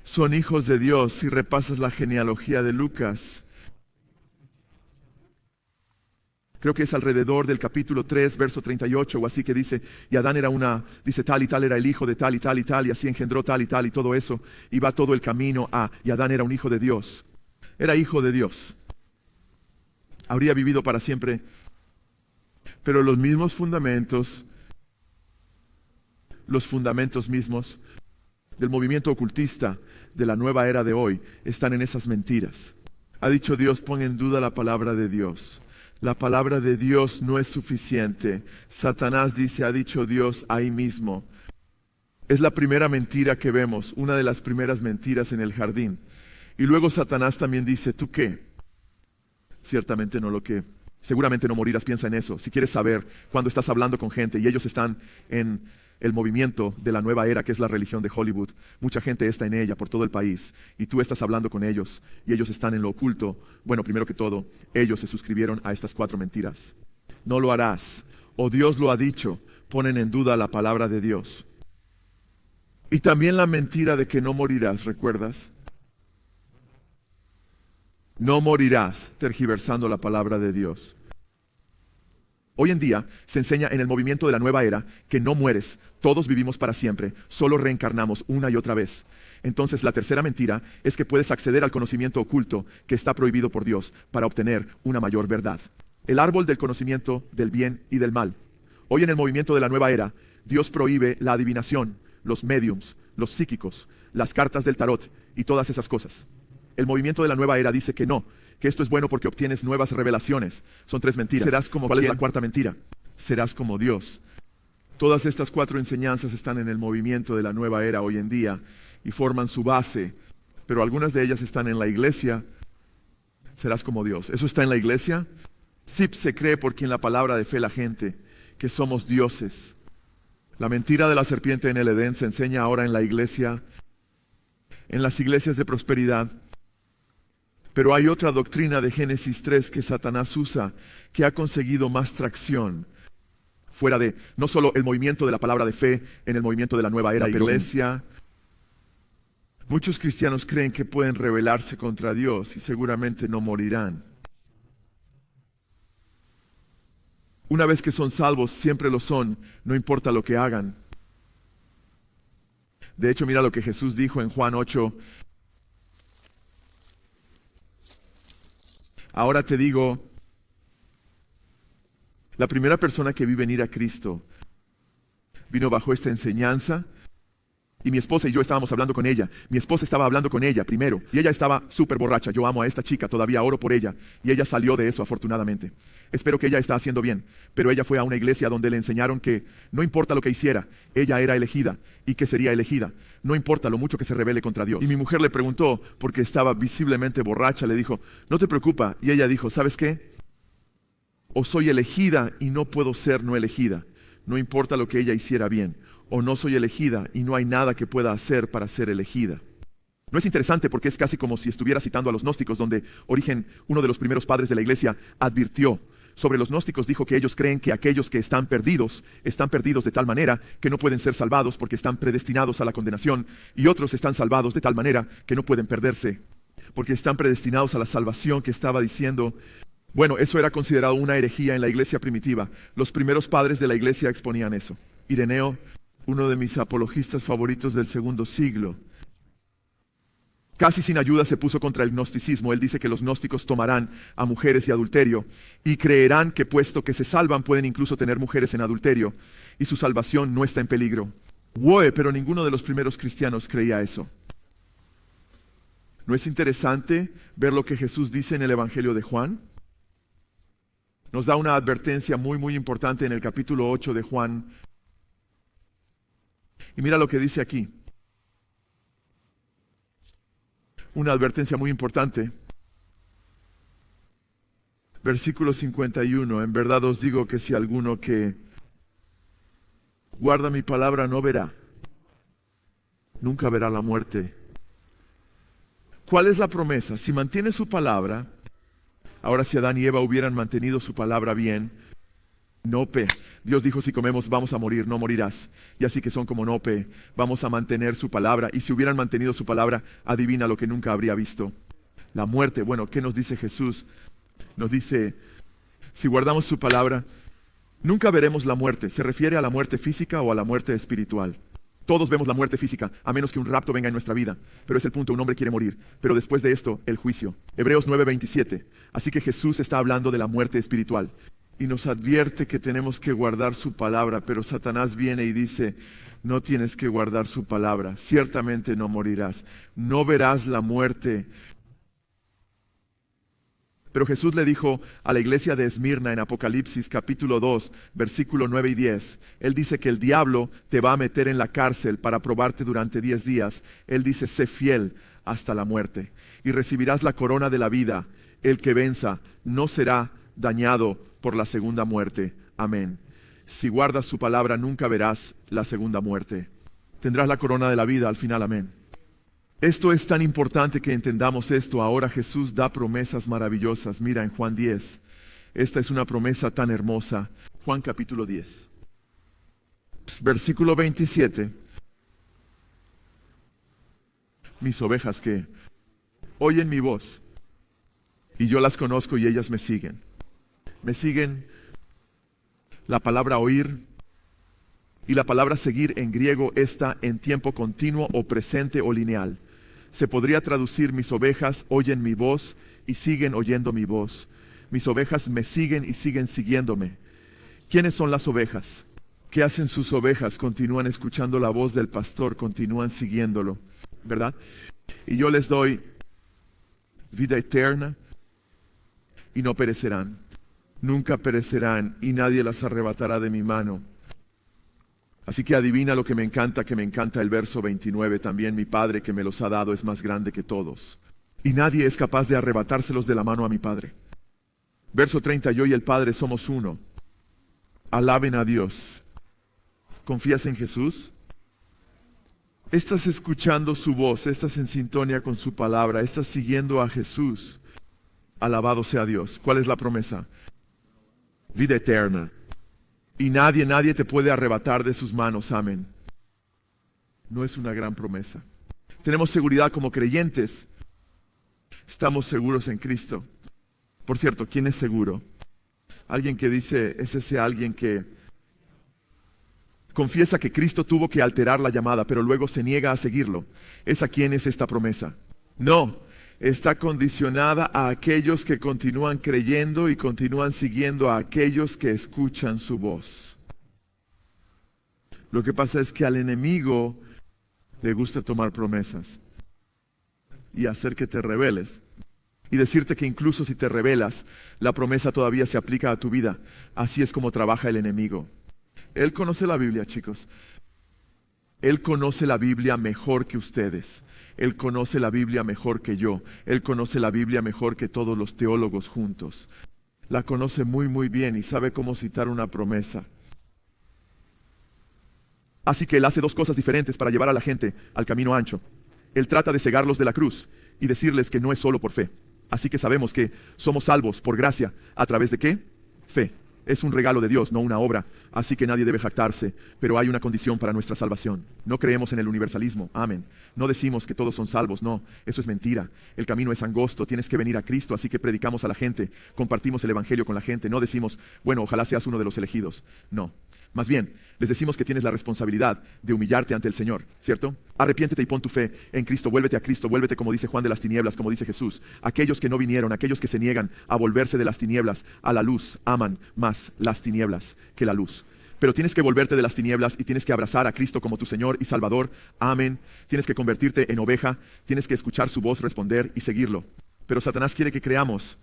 Son hijos de Dios. Si repasas la genealogía de Lucas, creo que es alrededor del capítulo 3, verso 38 o así, que dice, y Adán era dice tal y tal era el hijo de tal y tal y tal, y así engendró tal y todo eso, y va todo el camino y Adán era un hijo de Dios. Era hijo de Dios. Habría vivido para siempre. Pero los mismos fundamentos, los fundamentos mismos del movimiento ocultista de la nueva era de hoy están en esas mentiras. Ha dicho Dios, pon en duda la palabra de Dios. La palabra de Dios no es suficiente. Satanás dice, ha dicho Dios ahí mismo. Es la primera mentira que vemos, una de las primeras mentiras en el jardín. Y luego Satanás también dice, ¿tú qué? Ciertamente no lo que... Seguramente no morirás, piensa en eso. Si quieres saber, cuando estás hablando con gente y ellos están en el movimiento de la nueva era, que es la religión de Hollywood, mucha gente está en ella por todo el país, y tú estás hablando con ellos, y ellos están en lo oculto. Bueno, primero que todo, ellos se suscribieron a estas 4 mentiras. No lo harás, o Dios lo ha dicho, ponen en duda la palabra de Dios. Y también la mentira de que no morirás, ¿recuerdas? No morirás, tergiversando la palabra de Dios. Hoy en día se enseña en el movimiento de la nueva era que no mueres, todos vivimos para siempre, solo reencarnamos una y otra vez. Entonces la tercera mentira es que puedes acceder al conocimiento oculto que está prohibido por Dios para obtener una mayor verdad. El árbol del conocimiento del bien y del mal. Hoy en el movimiento de la nueva era, Dios prohíbe la adivinación, los médiums, los psíquicos, las cartas del tarot y todas esas cosas. El movimiento de la nueva era dice que no, que esto es bueno porque obtienes nuevas revelaciones. Son 3 mentiras. Serás como ¿Cuál es la cuarta mentira? Serás como Dios. Todas estas 4 enseñanzas están en el movimiento de la nueva era hoy en día y forman su base, pero algunas de ellas están en la iglesia. Serás como Dios. ¿Eso está en la iglesia? Sí, se cree porque en la palabra de fe la gente, que somos dioses. La mentira de la serpiente en el Edén se enseña ahora en la iglesia, en las iglesias de prosperidad. Pero hay otra doctrina de Génesis 3 que Satanás usa, que ha conseguido más tracción, fuera de no solo el movimiento de la palabra de fe, en el movimiento de la nueva era, iglesia. Muchos cristianos creen que pueden rebelarse contra Dios y seguramente no morirán. Una vez que son salvos, siempre lo son, no importa lo que hagan. De hecho, mira lo que Jesús dijo en Juan 8. Ahora te digo, la primera persona que vi venir a Cristo vino bajo esta enseñanza, y mi esposa y yo estábamos hablando con ella. Mi esposa estaba hablando con ella primero, y ella estaba súper borracha. Yo amo a esta chica, todavía oro por ella, y ella salió de eso afortunadamente. Espero que ella está haciendo bien, pero ella fue a una iglesia donde le enseñaron que no importa lo que hiciera, ella era elegida, y que sería elegida. No importa lo mucho que se rebele contra Dios. Y mi mujer le preguntó, porque estaba visiblemente borracha, le dijo, no te preocupa, y ella dijo, ¿sabes qué? O soy elegida y no puedo ser no elegida. No importa lo que ella hiciera bien. O no soy elegida y no hay nada que pueda hacer para ser elegida. ¿No es interesante porque es casi como si estuviera citando a los gnósticos, donde Origen, uno de los primeros padres de la iglesia, advirtió sobre los gnósticos? Dijo que ellos creen que aquellos que están perdidos de tal manera que no pueden ser salvados porque están predestinados a la condenación, y otros están salvados de tal manera que no pueden perderse porque están predestinados a la salvación que estaba diciendo. Bueno, eso era considerado una herejía en la iglesia primitiva. Los primeros padres de la iglesia exponían eso. Ireneo, uno de mis apologistas favoritos del segundo siglo, casi sin ayuda se puso contra el gnosticismo. Él dice que los gnósticos tomarán a mujeres y adulterio y creerán que puesto que se salvan pueden incluso tener mujeres en adulterio y su salvación no está en peligro. Pero ninguno de los primeros cristianos creía eso. ¿No es interesante ver lo que Jesús dice en el Evangelio de Juan? Nos da una advertencia muy, muy importante en el capítulo 8 de Juan. Y mira lo que dice aquí. Una advertencia muy importante. Versículo 51. En verdad os digo que si alguno que guarda mi palabra no verá, nunca verá la muerte. ¿Cuál es la promesa? Si mantiene su palabra, ahora si Adán y Eva hubieran mantenido su palabra bien, Nope. Dios dijo, si comemos vamos a morir, no morirás. Y así que son como Nope, vamos a mantener su palabra. Y si hubieran mantenido su palabra, adivina lo que nunca habría visto. La muerte. Bueno, ¿qué nos dice Jesús? Nos dice, si guardamos su palabra, nunca veremos la muerte. ¿Se refiere a la muerte física o a la muerte espiritual? Todos vemos la muerte física, a menos que un rapto venga en nuestra vida. Pero es el punto, un hombre quiere morir. Pero después de esto, el juicio. Hebreos 9:27. Así que Jesús está hablando de la muerte espiritual. Y nos advierte que tenemos que guardar su palabra, pero Satanás viene y dice, no tienes que guardar su palabra, ciertamente no morirás, no verás la muerte. Pero Jesús le dijo a la iglesia de Esmirna en Apocalipsis capítulo 2, versículo 9 y 10. Él dice que el diablo te va a meter en la cárcel para probarte durante 10 días. Él dice, sé fiel hasta la muerte y recibirás la corona de la vida. El que venza no será dañado por la segunda muerte. Amén. Si guardas su palabra, nunca verás la segunda muerte. Tendrás la corona de la vida al final. Amén. Esto es tan importante que entendamos esto. Ahora Jesús da promesas maravillosas. Mira en Juan 10. Esta es una promesa tan hermosa. Juan capítulo 10. Versículo 27. Mis ovejas que oyen mi voz, y yo las conozco y ellas me siguen. Me siguen. La palabra oír y la palabra seguir en griego está en tiempo continuo o presente o lineal. Se podría traducir: mis ovejas oyen mi voz y siguen oyendo mi voz. Mis ovejas me siguen y siguen siguiéndome. ¿Quiénes son las ovejas? ¿Qué hacen sus ovejas? Continúan escuchando la voz del pastor, continúan siguiéndolo, ¿verdad? Y yo les doy vida eterna y no perecerán. Nunca perecerán y nadie las arrebatará de mi mano. Así que adivina lo que me encanta el verso 29. También mi Padre que me los ha dado es más grande que todos, y nadie es capaz de arrebatárselos de la mano a mi Padre. Verso 30, yo y el Padre somos uno. Alaben a Dios. ¿Confías en Jesús? ¿Estás escuchando su voz? ¿Estás en sintonía con su palabra? ¿Estás siguiendo a Jesús? Alabado sea Dios. ¿Cuál es la promesa? Vida eterna. Y nadie te puede arrebatar de sus manos. Amén. ¿No es una gran promesa? Tenemos seguridad como creyentes. Estamos seguros en Cristo. Por cierto, ¿quién es seguro? Alguien que dice, es ese alguien que confiesa que Cristo tuvo que alterar la llamada, pero luego se niega a seguirlo. ¿Es a quién es esta promesa? No. Está condicionada a aquellos que continúan creyendo y continúan siguiendo a aquellos que escuchan su voz. Lo que pasa es que al enemigo le gusta tomar promesas y hacer que te rebeles y decirte que incluso si te rebelas, la promesa todavía se aplica a tu vida. Así es como trabaja el enemigo. Él conoce la Biblia, chicos. Él conoce la Biblia mejor que ustedes. Él conoce la Biblia mejor que yo. Él conoce la Biblia mejor que todos los teólogos juntos. La conoce muy bien y sabe cómo citar una promesa. Así que Él hace dos cosas diferentes para llevar a la gente al camino ancho. Él trata de cegarlos de la cruz y decirles que no es solo por fe. Así que sabemos que somos salvos por gracia. ¿A través de qué? Fe. Es un regalo de Dios, no una obra. Así que nadie debe jactarse, pero hay una condición para nuestra salvación. No creemos en el universalismo, amén. No decimos que todos son salvos, no, eso es mentira. El camino es angosto, tienes que venir a Cristo, así que predicamos a la gente, compartimos el evangelio con la gente. No decimos, bueno, ojalá seas uno de los elegidos. No. Más bien, les decimos que tienes la responsabilidad de humillarte ante el Señor, ¿cierto? Arrepiéntete y pon tu fe en Cristo, vuélvete a Cristo, vuélvete como dice Juan de las tinieblas, como dice Jesús. Aquellos que no vinieron, aquellos que se niegan a volverse de las tinieblas a la luz, aman más las tinieblas que la luz. Pero tienes que volverte de las tinieblas y tienes que abrazar a Cristo como tu Señor y Salvador, amén. Tienes que convertirte en oveja, tienes que escuchar su voz, responder y seguirlo. Pero Satanás quiere que creamos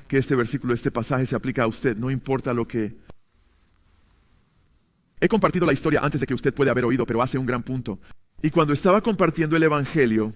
que este versículo, este pasaje se aplica a usted, no importa lo que... He compartido la historia antes de que usted pueda haber oído, pero hace un gran punto. Y cuando estaba compartiendo el evangelio,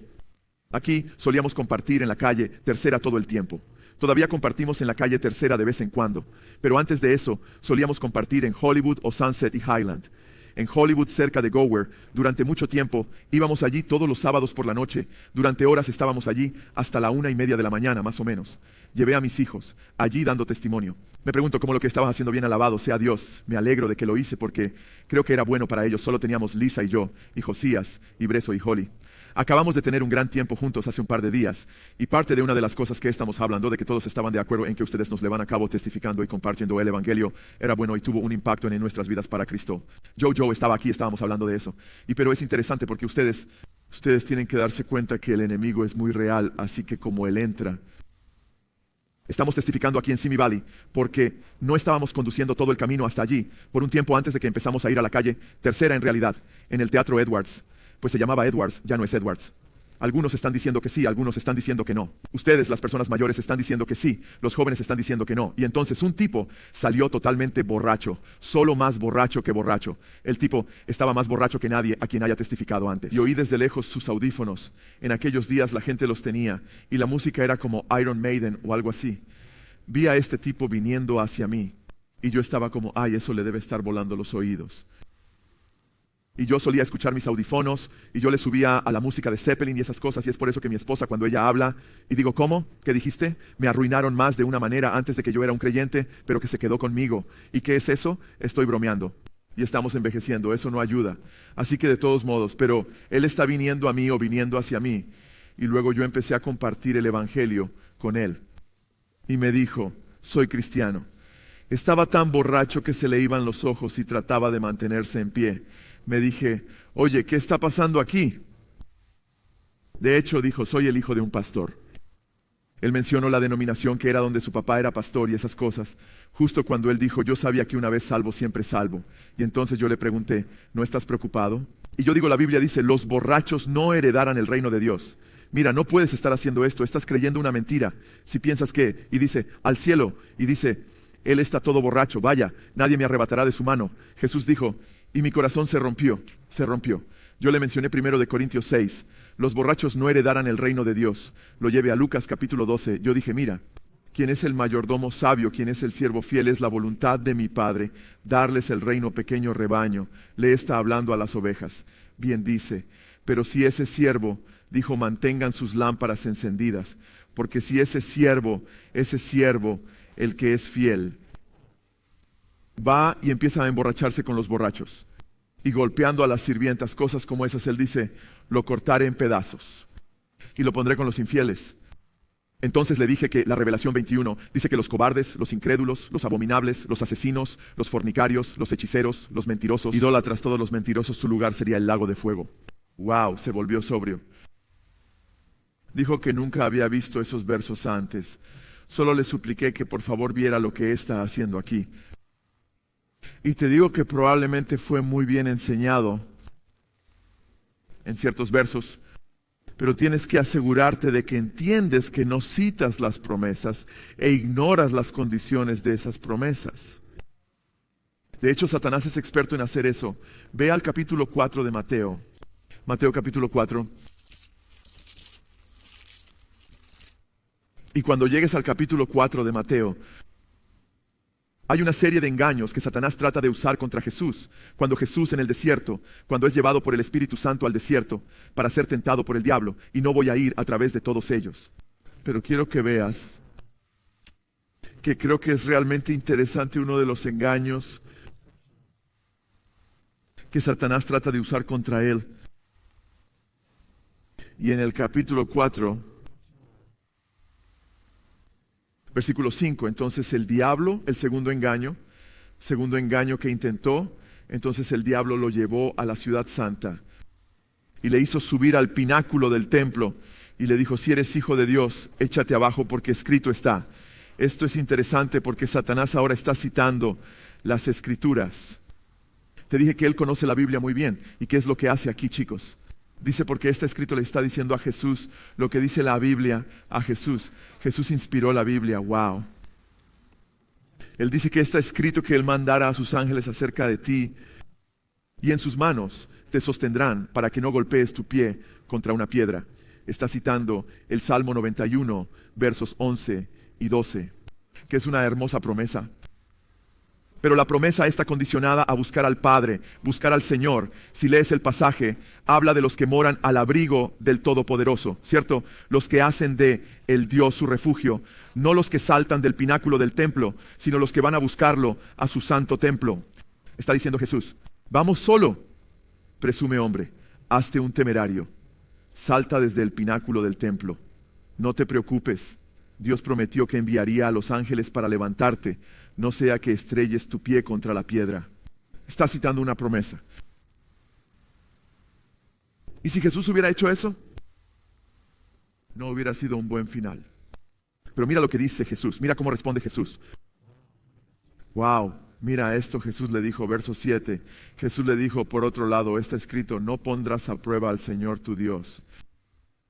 aquí solíamos compartir en la calle Tercera todo el tiempo. Todavía compartimos en la calle Tercera de vez en cuando. Pero antes de eso, solíamos compartir en Hollywood o Sunset y Highland. En Hollywood, cerca de Gower, durante mucho tiempo, íbamos allí todos los sábados por la noche. Durante horas estábamos allí hasta la 1:30 de la mañana, más o menos. Llevé a mis hijos, allí dando testimonio. Me pregunto cómo lo que estaban haciendo bien, alabado sea Dios. Me alegro de que lo hice porque creo que era bueno para ellos. Solo teníamos Lisa y yo, y Josías, y Breso y Holly. Acabamos de tener un gran tiempo juntos hace un par de días, y parte de una de las cosas que estamos hablando, de que todos estaban de acuerdo en que ustedes nos llevan a cabo testificando y compartiendo el evangelio, era bueno y tuvo un impacto en nuestras vidas para Cristo. Joe estaba aquí, estábamos hablando de eso. Pero es interesante porque ustedes tienen que darse cuenta que el enemigo es muy real, así que como él entra... Estamos testificando aquí en Simi Valley porque no estábamos conduciendo todo el camino hasta allí por un tiempo antes de que empezamos a ir a la calle Tercera, en realidad, en el Teatro Edwards. Pues se llamaba Edwards, ya no es Edwards. Algunos están diciendo que sí, algunos están diciendo que no. Ustedes, las personas mayores, están diciendo que sí, los jóvenes están diciendo que no. Y entonces un tipo salió totalmente borracho, solo más borracho que borracho. El tipo estaba más borracho que nadie a quien haya testificado antes. Y oí desde lejos sus audífonos. En aquellos días la gente los tenía y la música era como Iron Maiden o algo así. Vi a este tipo viniendo hacia mí y yo estaba como, ay, eso le debe estar volando los oídos. Y yo solía escuchar mis audífonos y yo le subía a la música de Zeppelin y esas cosas, y es por eso que mi esposa, cuando ella habla, y digo, ¿cómo? ¿Qué dijiste? Me arruinaron más de una manera antes de que yo era un creyente, pero que se quedó conmigo. ¿Y qué es eso? Estoy bromeando. Y estamos envejeciendo, eso no ayuda. Así que de todos modos, pero él está viniendo a mí o viniendo hacia mí. Y luego yo empecé a compartir el evangelio con él. Y me dijo, soy cristiano. Estaba tan borracho que se le iban los ojos y trataba de mantenerse en pie. Me dije, oye, ¿qué está pasando aquí? De hecho, dijo, soy el hijo de un pastor. Él mencionó la denominación que era donde su papá era pastor y esas cosas. Justo cuando él dijo, yo sabía que una vez salvo, siempre salvo. Y entonces yo le pregunté, ¿no estás preocupado? Y yo digo, la Biblia dice, los borrachos no heredarán el reino de Dios. Mira, no puedes estar haciendo esto, estás creyendo una mentira. Si piensas que, y dice, al cielo, y dice, él está todo borracho, vaya, nadie me arrebatará de su mano. Jesús dijo, y mi corazón se rompió. Yo le mencioné primero de Corintios 6, los borrachos no heredarán el reino de Dios. Lo llevé a Lucas capítulo 12. Yo dije, mira, quien es el mayordomo sabio, quien es el siervo fiel, es la voluntad de mi Padre, darles el reino pequeño rebaño. Le está hablando a las ovejas. Bien dice, pero si ese siervo, dijo, mantengan sus lámparas encendidas, porque si ese siervo, el que es fiel, va y empieza a emborracharse con los borrachos y golpeando a las sirvientas, cosas como esas, él dice, lo cortaré en pedazos y lo pondré con los infieles. Entonces le dije que la Revelación 21 dice que los cobardes, los incrédulos, los abominables, los asesinos, los fornicarios, los hechiceros, los mentirosos, idólatras, todos los mentirosos, su lugar sería el lago de fuego. ¡Wow! Se volvió sobrio. Dijo que nunca había visto esos versos antes. Solo le supliqué que por favor viera lo que está haciendo aquí. Y te digo que probablemente fue muy bien enseñado en ciertos versos, pero tienes que asegurarte de que entiendes que no citas las promesas e ignoras las condiciones de esas promesas. De hecho, Satanás es experto en hacer eso. Ve al capítulo 4 de Mateo. Mateo capítulo 4. Y cuando llegues al capítulo 4 de Mateo, hay una serie de engaños que Satanás trata de usar contra Jesús. Cuando Jesús en el desierto, cuando es llevado por el Espíritu Santo al desierto para ser tentado por el diablo, y no voy a ir a través de todos ellos. Pero quiero que veas que creo que es realmente interesante uno de los engaños que Satanás trata de usar contra él. Y en el capítulo 4, versículo 5, entonces el diablo, el segundo engaño que intentó, entonces el diablo lo llevó a la ciudad santa y le hizo subir al pináculo del templo y le dijo, si eres hijo de Dios, échate abajo porque escrito está. Esto es interesante porque Satanás ahora está citando las Escrituras. Te dije que él conoce la Biblia muy bien. ¿Y qué es lo que hace aquí, chicos? Dice porque está escrito, le está diciendo a Jesús lo que dice la Biblia a Jesús. Jesús inspiró la Biblia, wow. Él dice que está escrito que él mandará a sus ángeles acerca de ti y en sus manos te sostendrán para que no golpees tu pie contra una piedra. Está citando el Salmo 91, versos 11 y 12, que es una hermosa promesa. Pero la promesa está condicionada a buscar al Padre, buscar al Señor. Si lees el pasaje, habla de los que moran al abrigo del Todopoderoso, ¿cierto? Los que hacen de el Dios su refugio, no los que saltan del pináculo del templo, sino los que van a buscarlo a su santo templo. Está diciendo Jesús, vamos solo, presume hombre, hazte un temerario, salta desde el pináculo del templo. No te preocupes, Dios prometió que enviaría a los ángeles para levantarte, no sea que estrelles tu pie contra la piedra. Está citando una promesa. ¿Y si Jesús hubiera hecho eso? No hubiera sido un buen final. Pero mira lo que dice Jesús, mira cómo responde Jesús. Wow, mira esto, Jesús le dijo, verso 7. Jesús le dijo, por otro lado, está escrito, no pondrás a prueba al Señor tu Dios.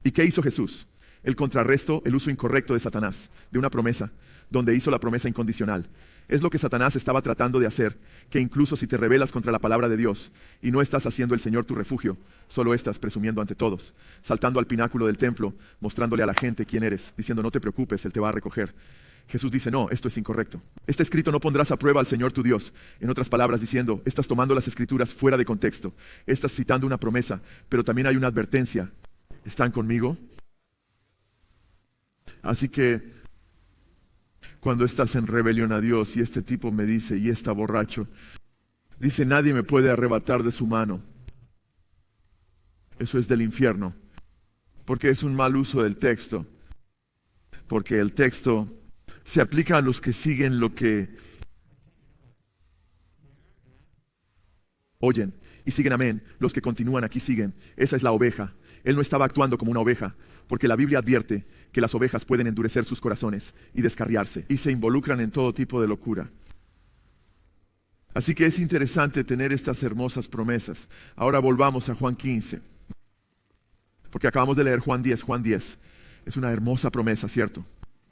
¿Y qué hizo Jesús? Él contrarrestó el uso incorrecto de Satanás, de una promesa, donde hizo la promesa incondicional. Es lo que Satanás estaba tratando de hacer, que incluso si te rebelas contra la palabra de Dios y no estás haciendo el Señor tu refugio, solo estás presumiendo ante todos, saltando al pináculo del templo, mostrándole a la gente quién eres, diciendo no te preocupes, Él te va a recoger. Jesús dice, no, esto es incorrecto. Está escrito, no pondrás a prueba al Señor tu Dios. En otras palabras, diciendo, estás tomando las Escrituras fuera de contexto. Estás citando una promesa, pero también hay una advertencia. ¿Están conmigo? Así que, cuando estás en rebelión a Dios y este tipo me dice, y está borracho, dice, nadie me puede arrebatar de su mano. Eso es del infierno, porque es un mal uso del texto, porque el texto se aplica a los que siguen lo que oyen y siguen amén. Los que continúan aquí siguen. Esa es la oveja. Él no estaba actuando como una oveja, porque la Biblia advierte que las ovejas pueden endurecer sus corazones y descarriarse, y se involucran en todo tipo de locura. Así que es interesante tener estas hermosas promesas. Ahora volvamos a Juan 15, porque acabamos de leer Juan 10. Juan 10 es una hermosa promesa, ¿cierto?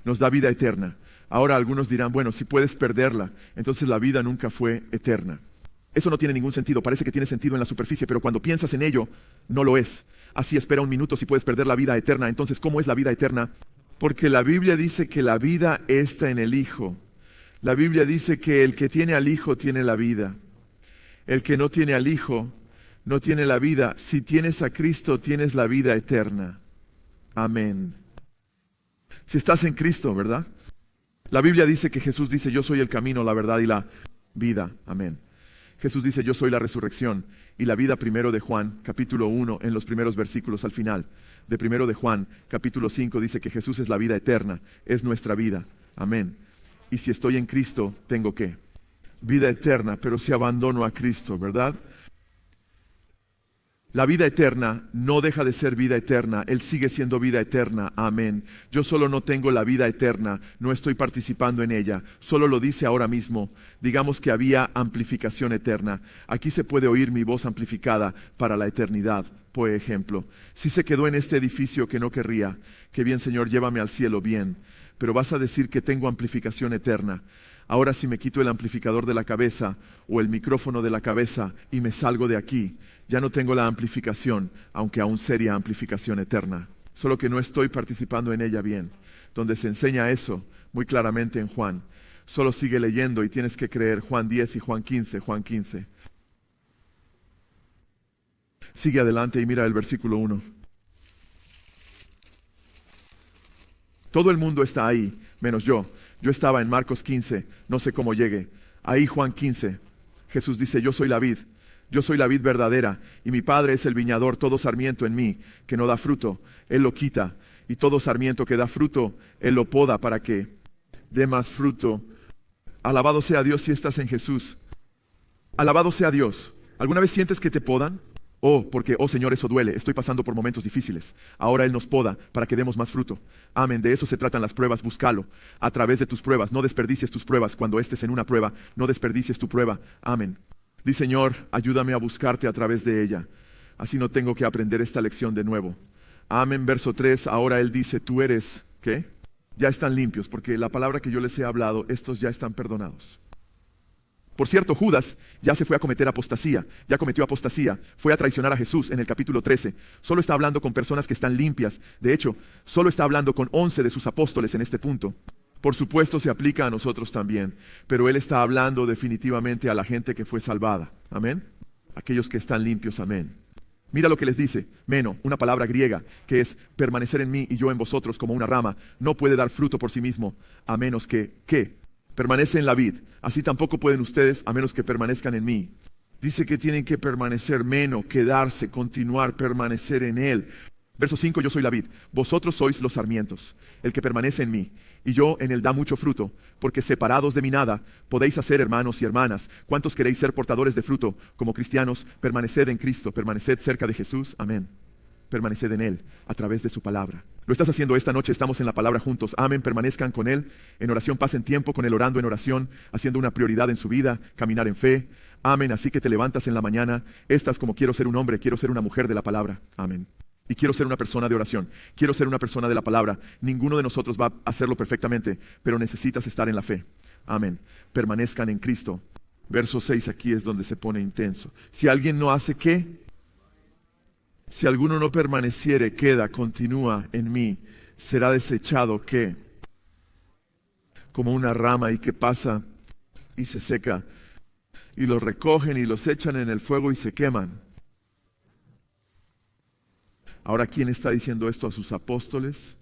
Nos da vida eterna. Ahora algunos dirán, bueno, si puedes perderla, entonces la vida nunca fue eterna. Eso no tiene ningún sentido, parece que tiene sentido en la superficie, pero cuando piensas en ello, no lo es. Así espera un minuto si puedes perder la vida eterna. Entonces, ¿cómo es la vida eterna? Porque la Biblia dice que la vida está en el Hijo. La Biblia dice que el que tiene al Hijo tiene la vida. El que no tiene al Hijo no tiene la vida. Si tienes a Cristo, tienes la vida eterna. Amén. Si estás en Cristo, ¿verdad? La Biblia dice que Jesús dice, yo soy el camino, la verdad y la vida. Amén. Jesús dice, yo soy la resurrección y la vida. Primero de Juan, capítulo 1, en los primeros versículos al final. De primero de Juan, capítulo 5, dice que Jesús es la vida eterna, es nuestra vida. Amén. Y si estoy en Cristo, ¿tengo qué? Vida eterna, pero si abandono a Cristo, ¿verdad? La vida eterna no deja de ser vida eterna, Él sigue siendo vida eterna, amén. Yo solo no tengo la vida eterna, no estoy participando en ella, solo lo dice ahora mismo. Digamos que había amplificación eterna. Aquí se puede oír mi voz amplificada para la eternidad, por ejemplo. Si se quedó en este edificio que no querría, que bien Señor, llévame al cielo, bien. Pero vas a decir que tengo amplificación eterna. Ahora si me quito el amplificador de la cabeza o el micrófono de la cabeza y me salgo de aquí, ya no tengo la amplificación, aunque aún sería amplificación eterna. Solo que no estoy participando en ella bien. Donde se enseña eso muy claramente en Juan. Solo sigue leyendo y tienes que creer Juan 10 y Juan 15, Juan 15. Sigue adelante y mira el versículo 1. Todo el mundo está ahí, menos yo. Yo estaba en Marcos 15, no sé cómo llegué. Ahí Juan 15, Jesús dice, yo soy la vid verdadera, y mi Padre es el viñador. Todo sarmiento en mí que no da fruto, Él lo quita, y todo sarmiento que da fruto, Él lo poda para que dé más fruto. Alabado sea Dios si estás en Jesús. Alabado sea Dios. ¿Alguna vez sientes que te podan? Porque, Señor, eso duele, estoy pasando por momentos difíciles. Ahora Él nos poda para que demos más fruto. Amén, de eso se tratan las pruebas, búscalo. A través de tus pruebas, no desperdicies tus pruebas. Cuando estés en una prueba, no desperdicies tu prueba. Amén. Di, Señor, ayúdame a buscarte a través de ella. Así no tengo que aprender esta lección de nuevo. Amén, verso 3, ahora Él dice, tú eres, ¿qué? Ya están limpios, porque la palabra que yo les he hablado, estos ya están perdonados. Por cierto, Judas ya se fue a cometer apostasía, ya cometió apostasía, fue a traicionar a Jesús en el capítulo 13. Solo está hablando con personas que están limpias. De hecho, solo está hablando con 11 de sus apóstoles en este punto. Por supuesto se aplica a nosotros también, pero Él está hablando definitivamente a la gente que fue salvada. Amén. Aquellos que están limpios, amén. Mira lo que les dice, meno, una palabra griega, que es permanecer en mí y yo en vosotros como una rama, no puede dar fruto por sí mismo, a menos que, ¿qué? Permanece en la vid. Así tampoco pueden ustedes, a menos que permanezcan en mí. Dice que tienen que permanecer, meno, quedarse, continuar, permanecer en Él. Verso 5, yo soy la vid, vosotros sois los sarmientos. El que permanece en mí, y yo en Él da mucho fruto, porque separados de mí nada, podéis hacer, hermanos y hermanas. ¿Cuántos queréis ser portadores de fruto como cristianos? Permaneced en Cristo, permaneced cerca de Jesús. Amén. Permaneced en Él, a través de su palabra. Lo estás haciendo esta noche, estamos en la palabra juntos. Amén, permanezcan con Él. En oración pasen tiempo con Él, orando en oración, haciendo una prioridad en su vida, caminar en fe. Amén, así que te levantas en la mañana. Estás como quiero ser un hombre, quiero ser una mujer de la palabra. Amén. Y quiero ser una persona de oración, quiero ser una persona de la palabra. Ninguno de nosotros va a hacerlo perfectamente, pero necesitas estar en la fe. Amén. Permanezcan en Cristo. Verso 6 aquí es donde se pone intenso. Si alguien no hace ¿qué? Si alguno no permaneciere, queda, continúa en mí, será desechado ¿qué? Como una rama y que pasa y se seca. Y los recogen y los echan en el fuego y se queman. Ahora, ¿quién está diciendo esto a sus apóstoles?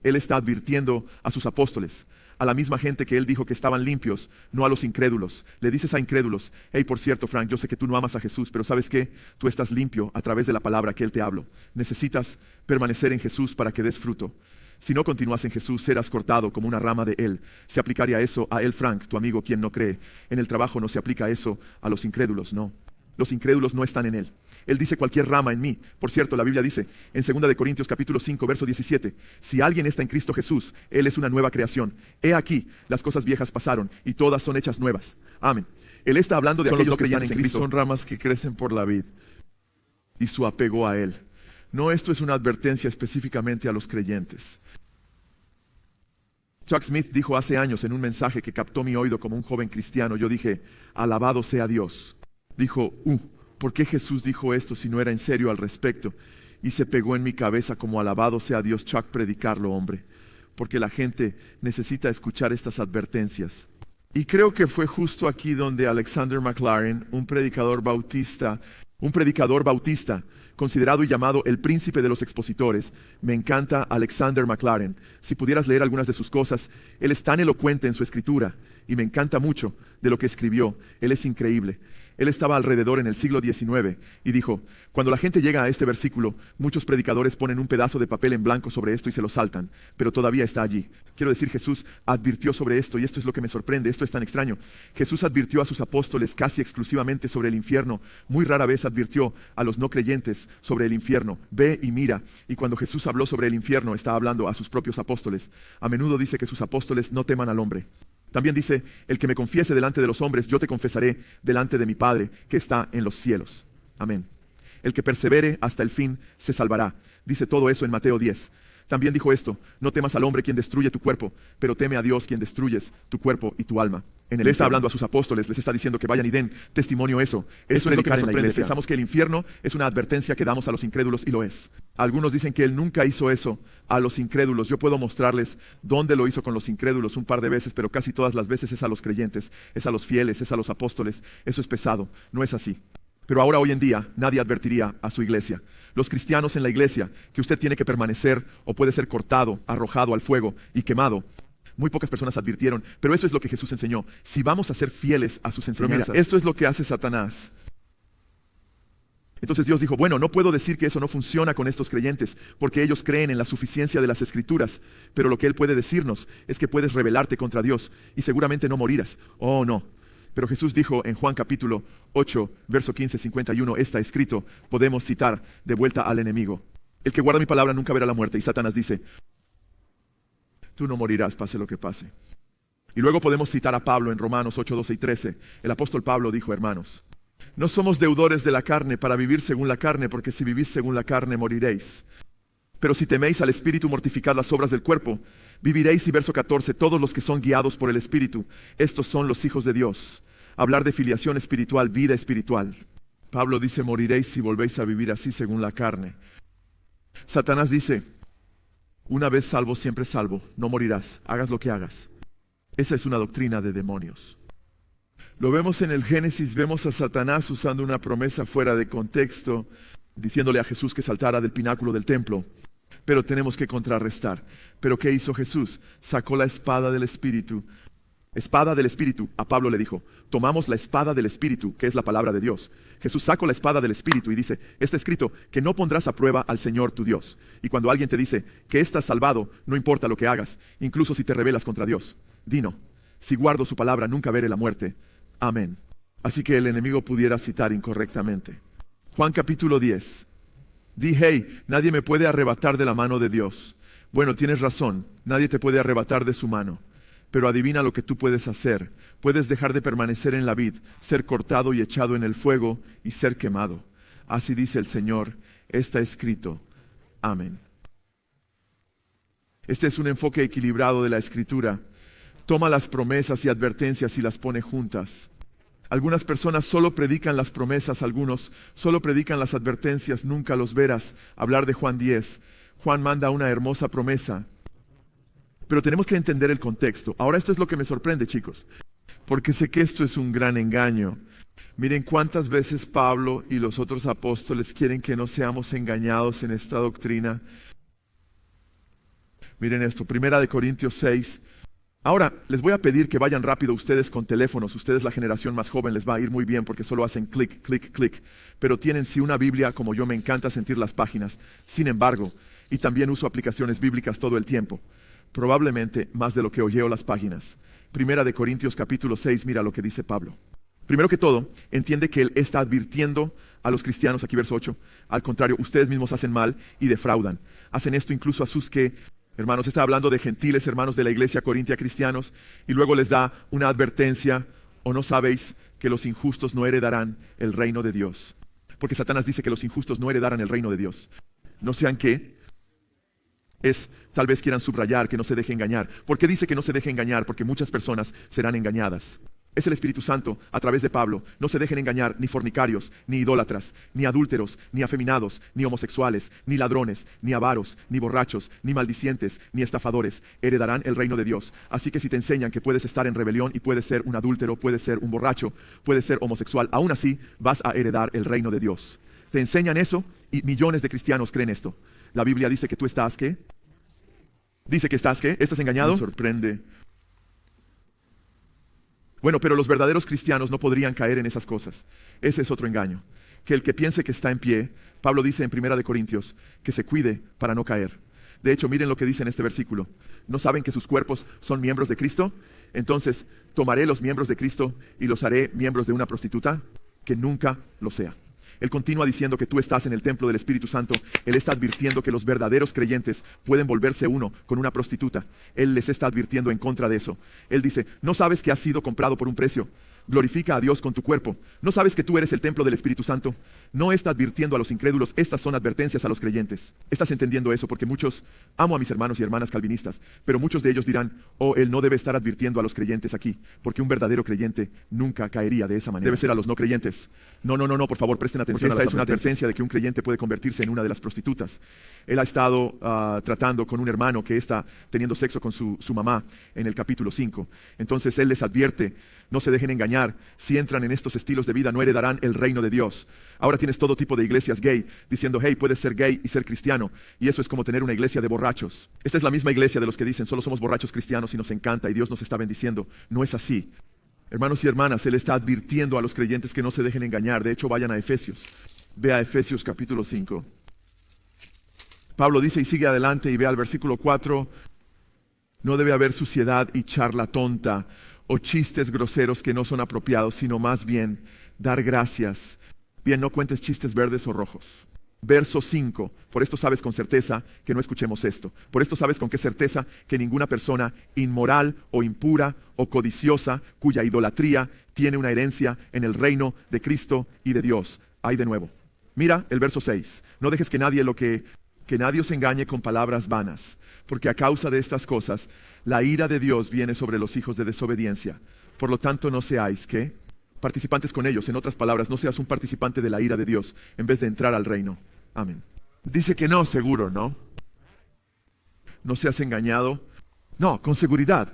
Él está advirtiendo a sus apóstoles, a la misma gente que él dijo que estaban limpios, no a los incrédulos. Le dices a incrédulos: hey, por cierto, Frank, yo sé que tú no amas a Jesús, pero ¿sabes qué? Tú estás limpio a través de la palabra que él te habló. Necesitas permanecer en Jesús para que des fruto. Si no continúas en Jesús, serás cortado como una rama de él. Se aplicaría eso a él, Frank, tu amigo, quien no cree. En el trabajo no se aplica eso a los incrédulos, no. Los incrédulos no están en él. Él dice cualquier rama en mí. Por cierto, la Biblia dice en 2 Corintios capítulo 5, verso 17, si alguien está en Cristo Jesús, él es una nueva creación. He aquí, las cosas viejas pasaron y todas son hechas nuevas. Amén. Él está hablando de aquellos que están en Cristo. Son ramas que crecen por la vid y su apego a él. No, esto es una advertencia específicamente a los creyentes. Chuck Smith dijo hace años en un mensaje que captó mi oído como un joven cristiano, yo dije: alabado sea Dios. Dijo: ¿por qué Jesús dijo esto si no era en serio al respecto? Y se pegó en mi cabeza como alabado sea Dios, Chuck, predicarlo, hombre. Porque la gente necesita escuchar estas advertencias. Y creo que fue justo aquí donde Alexander Maclaren, un predicador bautista, considerado y llamado el príncipe de los expositores. Me encanta Alexander Maclaren. Si pudieras leer algunas de sus cosas, él es tan elocuente en su escritura y me encanta mucho de lo que escribió. Él es increíble. Él estaba alrededor en el siglo XIX y dijo: cuando la gente llega a este versículo, muchos predicadores ponen un pedazo de papel en blanco sobre esto y se lo saltan, pero todavía está allí. Quiero decir, Jesús advirtió sobre esto y esto es lo que me sorprende, esto es tan extraño. Jesús advirtió a sus apóstoles casi exclusivamente sobre el infierno. Muy rara vez advirtió a los no creyentes sobre el infierno. Ve y mira. Y cuando Jesús habló sobre el infierno, está hablando a sus propios apóstoles. A menudo dice que sus apóstoles no teman al hombre. También dice: el que me confiese delante de los hombres, yo te confesaré delante de mi Padre que está en los cielos. Amén. El que persevere hasta el fin se salvará. Dice todo eso en Mateo 10. También dijo esto: no temas al hombre quien destruye tu cuerpo, pero teme a Dios quien destruyes tu cuerpo y tu alma. Él está hablando a sus apóstoles, les está diciendo que vayan y den testimonio eso. Es predicar en la iglesia. Pensamos que el infierno es una advertencia que damos a los incrédulos y lo es. Algunos dicen que él nunca hizo eso a los incrédulos. Yo puedo mostrarles dónde lo hizo con los incrédulos un par de veces, pero casi todas las veces es a los creyentes, es a los fieles, es a los apóstoles. Eso es pesado, no es así. Pero ahora, hoy en día, nadie advertiría a su iglesia. Los cristianos en la iglesia, que usted tiene que permanecer o puede ser cortado, arrojado al fuego y quemado. Muy pocas personas advirtieron, pero eso es lo que Jesús enseñó. Si vamos a ser fieles a sus enseñanzas. Mira, esto es lo que hace Satanás. Entonces Dios dijo: bueno, no puedo decir que eso no funciona con estos creyentes, porque ellos creen en la suficiencia de las Escrituras, pero lo que Él puede decirnos es que puedes rebelarte contra Dios y seguramente no morirás. Oh, no. Pero Jesús dijo en Juan capítulo 8, verso 15-51, está escrito. Podemos citar de vuelta al enemigo: el que guarda mi palabra nunca verá la muerte. Y Satanás dice: tú no morirás, pase lo que pase. Y luego podemos citar a Pablo en Romanos 8, 12 y 13. El apóstol Pablo dijo: hermanos, no somos deudores de la carne para vivir según la carne, porque si vivís según la carne moriréis. Pero si teméis al Espíritu, mortificad las obras del cuerpo, viviréis. Y verso 14, todos los que son guiados por el Espíritu, estos son los hijos de Dios. Hablar de filiación espiritual, vida espiritual. Pablo dice: moriréis si volvéis a vivir así según la carne. Satanás dice: una vez salvo, siempre salvo, no morirás, hagas lo que hagas. Esa es una doctrina de demonios. Lo vemos en el Génesis, vemos a Satanás usando una promesa fuera de contexto, diciéndole a Jesús que saltara del pináculo del templo. Pero tenemos que contrarrestar. ¿Pero qué hizo Jesús? Sacó la espada del Espíritu. Espada del Espíritu. A Pablo le dijo: tomamos la espada del Espíritu, que es la palabra de Dios. Jesús sacó la espada del Espíritu y dice: está escrito que no pondrás a prueba al Señor tu Dios. Y cuando alguien te dice que estás salvado, no importa lo que hagas, incluso si te rebelas contra Dios, dino: si guardo su palabra, nunca veré la muerte. Amén. Así que el enemigo pudiera citar incorrectamente. Juan capítulo 10. Di: hey, nadie me puede arrebatar de la mano de Dios. Bueno, tienes razón, nadie te puede arrebatar de su mano. Pero adivina lo que tú puedes hacer. Puedes dejar de permanecer en la vid, ser cortado y echado en el fuego y ser quemado. Así dice el Señor, está escrito. Amén. Este es un enfoque equilibrado de la Escritura. Toma las promesas y advertencias y las pone juntas. Algunas personas solo predican las promesas, algunos solo predican las advertencias, nunca los verás hablar de Juan 10. Juan manda una hermosa promesa. Pero tenemos que entender el contexto. Ahora esto es lo que me sorprende, chicos, porque sé que esto es un gran engaño. Miren cuántas veces Pablo y los otros apóstoles quieren que no seamos engañados en esta doctrina. Miren esto, 1 Corintios 6. Ahora, les voy a pedir que vayan rápido ustedes con teléfonos. Ustedes, la generación más joven, les va a ir muy bien porque solo hacen clic, clic, clic. Pero tienen sí una Biblia, como yo me encanta sentir las páginas. Sin embargo, y también uso aplicaciones bíblicas todo el tiempo. Probablemente más de lo que oyeo las páginas. 1 Corintios capítulo 6, mira lo que dice Pablo. Primero que todo, entiende que él está advirtiendo a los cristianos, aquí verso 8, al contrario, ustedes mismos hacen mal y defraudan. Hacen esto incluso a sus que, hermanos, está hablando de gentiles, hermanos de la iglesia corintia, cristianos, y luego les da una advertencia, ¿o no sabéis que los injustos no heredarán el reino de Dios? Porque Satanás dice que los injustos no heredarán el reino de Dios. No sean qué. Tal vez quieran subrayar que no se deje engañar. ¿Por qué dice que no se deje engañar? Porque muchas personas serán engañadas. Es el Espíritu Santo, a través de Pablo. No se dejen engañar ni fornicarios, ni idólatras, ni adúlteros, ni afeminados, ni homosexuales, ni ladrones, ni avaros, ni borrachos, ni maldicientes, ni estafadores. Heredarán el reino de Dios. Así que si te enseñan que puedes estar en rebelión y puedes ser un adúltero, puedes ser un borracho, puedes ser homosexual, aún así vas a heredar el reino de Dios. Te enseñan eso y millones de cristianos creen esto. La Biblia dice que tú estás, ¿qué? Dice que estás, ¿qué? ¿Estás engañado? Me sorprende. Bueno, pero los verdaderos cristianos no podrían caer en esas cosas. Ese es otro engaño. Que el que piense que está en pie, Pablo dice en 1 Corintios, que se cuide para no caer. De hecho, miren lo que dice en este versículo. ¿No saben que sus cuerpos son miembros de Cristo? Entonces, tomaré los miembros de Cristo y los haré miembros de una prostituta, que nunca lo sea. Él continúa diciendo que tú estás en el templo del Espíritu Santo. Él está advirtiendo que los verdaderos creyentes pueden volverse uno con una prostituta. Él les está advirtiendo en contra de eso. Él dice, ¿no sabes que has sido comprado por un precio? Glorifica a Dios con tu cuerpo. ¿No sabes que tú eres el templo del Espíritu Santo? No está advirtiendo a los incrédulos, estas son advertencias a los creyentes. Estás entendiendo eso porque muchos, amo a mis hermanos y hermanas calvinistas, pero muchos de ellos dirán, oh, él no debe estar advirtiendo a los creyentes aquí, porque un verdadero creyente nunca caería de esa manera. Debe ser a los no creyentes. No, por favor, presten atención. Esta es una advertencia de que un creyente puede convertirse en una de las prostitutas. Él ha estado tratando con un hermano que está teniendo sexo con su mamá en el capítulo 5. Entonces él les advierte, no se dejen engañar. Si entran en estos estilos de vida, no heredarán el reino de Dios. Ahora tienes todo tipo de iglesias gay diciendo, hey, puedes ser gay y ser cristiano. Y eso es como tener una iglesia de borrachos. Esta es la misma iglesia de los que dicen, solo somos borrachos cristianos y nos encanta y Dios nos está bendiciendo. No es así. Hermanos y hermanas, Él está advirtiendo a los creyentes que no se dejen engañar. De hecho, vayan a Efesios. Ve a Efesios capítulo 5. Pablo dice y sigue adelante y ve al versículo 4. No debe haber suciedad y charla tonta o chistes groseros que no son apropiados, sino más bien dar gracias. Bien, no cuentes chistes verdes o rojos. Verso 5, por esto sabes con certeza que no escuchemos esto. Por esto sabes con qué certeza que ninguna persona inmoral o impura o codiciosa, cuya idolatría tiene una herencia en el reino de Cristo y de Dios. Ahí de nuevo. Mira el verso 6. No dejes que nadie os engañe con palabras vanas, porque a causa de estas cosas, la ira de Dios viene sobre los hijos de desobediencia. Por lo tanto, no seáis, ¿qué? Participantes con ellos. En otras palabras, no seas un participante de la ira de Dios en vez de entrar al reino. Amén. Dice que no, seguro, ¿no? No seas engañado. No, con seguridad.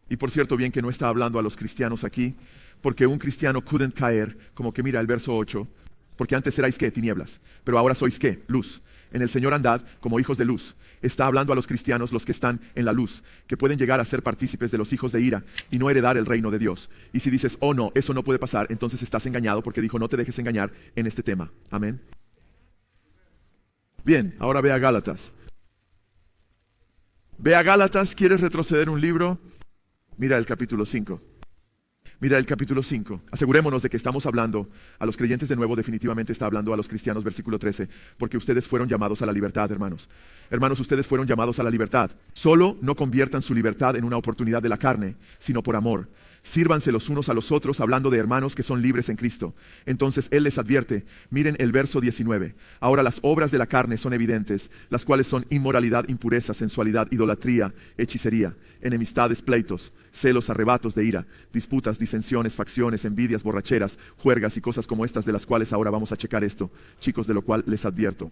Y por cierto, bien que no está hablando a los cristianos aquí, porque un cristiano couldn't caer, como que mira el verso 8, porque antes erais, ¿qué? Tinieblas, pero ahora sois, ¿qué? Luz. En el Señor andad como hijos de luz. Está hablando a los cristianos, los que están en la luz, que pueden llegar a ser partícipes de los hijos de ira y no heredar el reino de Dios. Y si dices, oh no, eso no puede pasar, entonces estás engañado porque dijo, no te dejes engañar en este tema. Amén. Bien, ahora ve a Gálatas. Ve a Gálatas, ¿quieres retroceder un libro? Mira el capítulo 5. Mira el capítulo 5. Asegurémonos de que estamos hablando a los creyentes de nuevo, definitivamente está hablando a los cristianos, versículo 13, porque ustedes fueron llamados a la libertad, hermanos. Hermanos, ustedes fueron llamados a la libertad. Solo no conviertan su libertad en una oportunidad de la carne, sino por amor. Sírvanse los unos a los otros, hablando de hermanos que son libres en Cristo. Entonces Él les advierte, miren el verso 19. Ahora las obras de la carne son evidentes, las cuales son inmoralidad, impureza, sensualidad, idolatría, hechicería, enemistades, pleitos, celos, arrebatos de ira, disputas, disensiones, facciones, envidias, borracheras, juergas y cosas como estas, de las cuales ahora vamos a checar esto, chicos, de lo cual les advierto.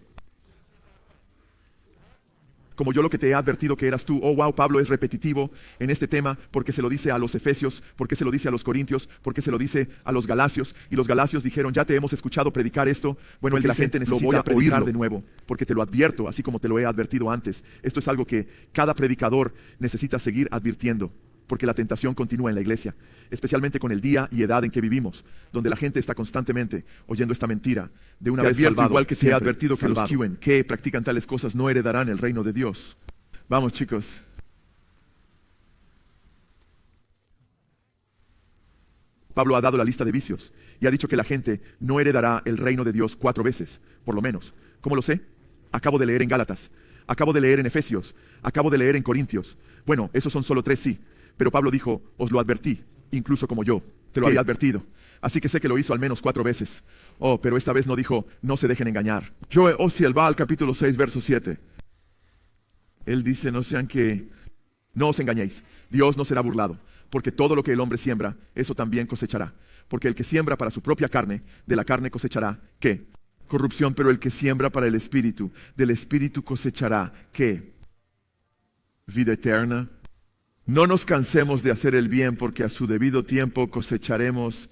Como yo lo que te he advertido que eras tú. Oh, wow, Pablo es repetitivo en este tema porque se lo dice a los efesios, porque se lo dice a los corintios, porque se lo dice a los galasios. Y los galasios dijeron, ya te hemos escuchado predicar esto. Bueno, porque la gente necesita voy a predicar de nuevo, porque te lo advierto, así como te lo he advertido antes. Esto es algo que cada predicador necesita seguir advirtiendo, porque la tentación continúa en la iglesia, especialmente con el día y edad en que vivimos, donde la gente está constantemente oyendo esta mentira. De una vez salvado, igual que te he advertido que los que practican tales cosas no heredarán el reino de Dios. Vamos, chicos. Pablo ha dado la lista de vicios y ha dicho que la gente no heredará el reino de Dios 4 veces, por lo menos. ¿Cómo lo sé? Acabo de leer en Gálatas, acabo de leer en Efesios, acabo de leer en Corintios. Bueno, esos son solo 3, sí. Pero Pablo dijo, os lo advertí, incluso como yo, te lo había advertido. Así que sé que lo hizo al menos 4 veces. Oh, pero esta vez no dijo, no se dejen engañar. Joe Osiel va al capítulo 6, verso 7. Él dice, no os engañéis, Dios no será burlado, porque todo lo que el hombre siembra, eso también cosechará. Porque el que siembra para su propia carne, de la carne cosechará, ¿qué? Corrupción, pero el que siembra para el Espíritu, del Espíritu cosechará, ¿qué? Vida eterna. No nos cansemos de hacer el bien, porque a su debido tiempo cosecharemos.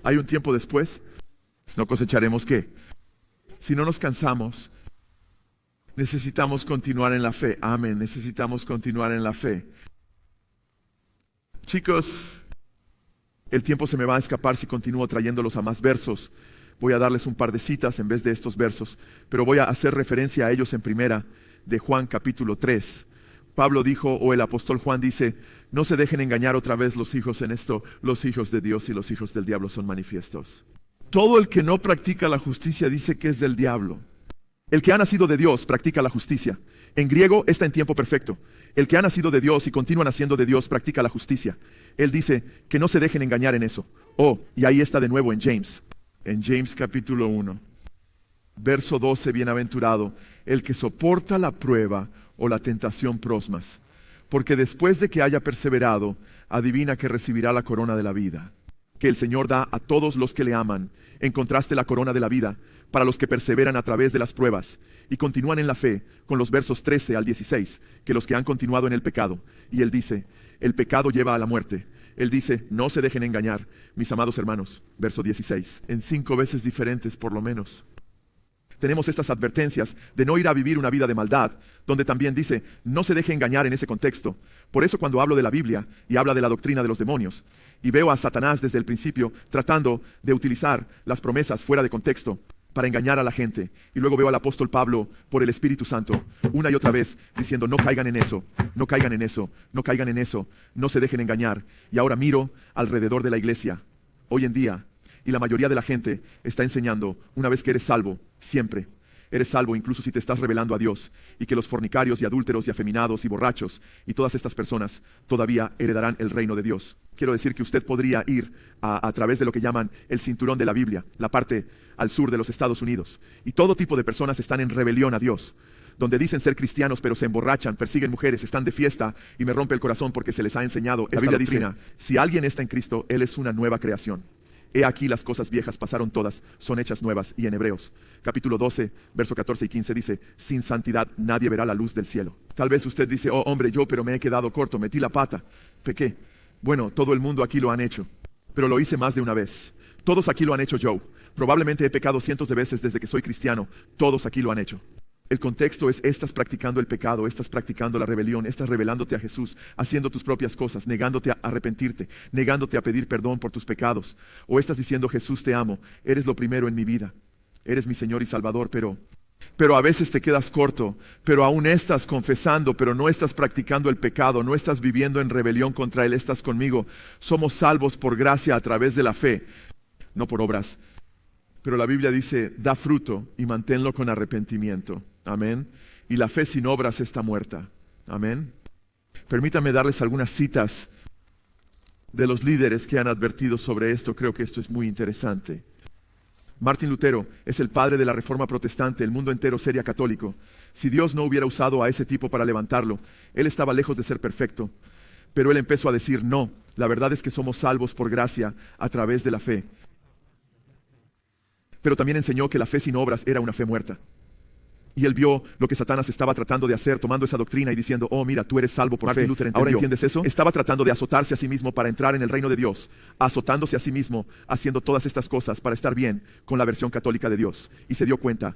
¿Hay un tiempo después? ¿No cosecharemos qué? Si no nos cansamos, necesitamos continuar en la fe. Amén, necesitamos continuar en la fe. Chicos, el tiempo se me va a escapar si continúo trayéndolos a más versos. Voy a darles un par de citas en vez de estos versos, pero voy a hacer referencia a ellos en primera de Juan capítulo 3. Pablo dijo, o el apóstol Juan dice, no se dejen engañar otra vez los hijos en esto, los hijos de Dios y los hijos del diablo son manifiestos. Todo el que no practica la justicia dice que es del diablo. El que ha nacido de Dios practica la justicia. En griego está en tiempo perfecto. El que ha nacido de Dios y continúa naciendo de Dios practica la justicia. Él dice que no se dejen engañar en eso. Oh, y ahí está de nuevo en James. En James capítulo 1, verso 12, bienaventurado el que soporta la prueba o la tentación prosmas, porque después de que haya perseverado, adivina que recibirá la corona de la vida, que el Señor da a todos los que le aman. En contraste, la corona de la vida para los que perseveran a través de las pruebas y continúan en la fe, con los versos 13 al 16, que los que han continuado en el pecado. Y él dice, el pecado lleva a la muerte. Él dice, no se dejen engañar, mis amados hermanos. Verso 16, en 5 veces diferentes por lo menos. Tenemos estas advertencias de no ir a vivir una vida de maldad, donde también dice, no se deje engañar en ese contexto. Por eso cuando hablo de la Biblia y habla de la doctrina de los demonios, y veo a Satanás desde el principio tratando de utilizar las promesas fuera de contexto para engañar a la gente, y luego veo al apóstol Pablo por el Espíritu Santo una y otra vez diciendo, no caigan en eso, no caigan en eso, no caigan en eso, no se dejen engañar. Y ahora miro alrededor de la iglesia, hoy en día, y la mayoría de la gente está enseñando, una vez que eres salvo, siempre eres salvo, incluso si te estás rebelando a Dios, y que los fornicarios y adúlteros y afeminados y borrachos y todas estas personas todavía heredarán el reino de Dios. Quiero decir que usted podría ir a través de lo que llaman el cinturón de la Biblia, la parte al sur de los Estados Unidos, y todo tipo de personas están en rebelión a Dios, donde dicen ser cristianos pero se emborrachan, persiguen mujeres, están de fiesta, y me rompe el corazón porque se les ha enseñado esta Biblia doctrina. Dice, si alguien está en Cristo, Él es una nueva creación. He aquí las cosas viejas pasaron todas, son hechas nuevas. Y en Hebreos, capítulo 12, verso 14 y 15 dice, sin santidad nadie verá la luz del cielo. Tal vez usted dice, oh hombre, yo pero me he quedado corto, metí la pata, pequé. Bueno, todo el mundo aquí lo han hecho, pero lo hice más de una vez. Todos aquí lo han hecho, Joe. Probablemente he pecado cientos de veces desde que soy cristiano. Todos aquí lo han hecho. El contexto es, estás practicando el pecado, estás practicando la rebelión, estás rebelándote a Jesús, haciendo tus propias cosas, negándote a arrepentirte, negándote a pedir perdón por tus pecados. O estás diciendo, Jesús, te amo, eres lo primero en mi vida, eres mi Señor y Salvador, pero pero a veces te quedas corto, pero aún estás confesando, pero no estás practicando el pecado, no estás viviendo en rebelión contra Él, estás conmigo. Somos salvos por gracia a través de la fe, no por obras. Pero la Biblia dice, da fruto y manténlo con arrepentimiento. Amén. Y la fe sin obras está muerta. Amén. Permítame darles algunas citas de los líderes que han advertido sobre esto. Creo que esto es muy interesante. Martín Lutero es el padre de la Reforma Protestante. El mundo entero sería católico. Si Dios no hubiera usado a ese tipo para levantarlo, él estaba lejos de ser perfecto. Pero él empezó a decir, no, la verdad es que somos salvos por gracia a través de la fe. Pero también enseñó que la fe sin obras era una fe muerta. Y él vio lo que Satanás estaba tratando de hacer, tomando esa doctrina y diciendo, oh mira, tú eres salvo por fe. ¿Ahora entiendes eso? Estaba tratando de azotarse a sí mismo para entrar en el reino de Dios, azotándose a sí mismo, haciendo todas estas cosas para estar bien con la versión católica de Dios. Y se dio cuenta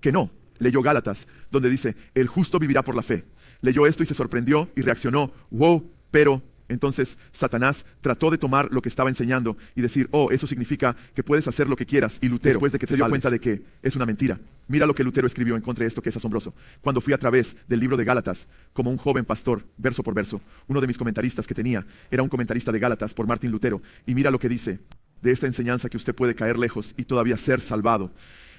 que no. Leyó Gálatas, donde dice, el justo vivirá por la fe. Leyó esto y se sorprendió y reaccionó, wow, pero... Entonces Satanás trató de tomar lo que estaba enseñando y decir, oh, eso significa que puedes hacer lo que quieras. Y Lutero, después de que se dio cuenta de que es una mentira, mira lo que Lutero escribió en contra de esto, que es asombroso. Cuando fui a través del libro de Gálatas, como un joven pastor, verso por verso, uno de mis comentaristas que tenía era un comentarista de Gálatas por Martín Lutero. Y mira lo que dice de esta enseñanza, que usted puede caer lejos y todavía ser salvado.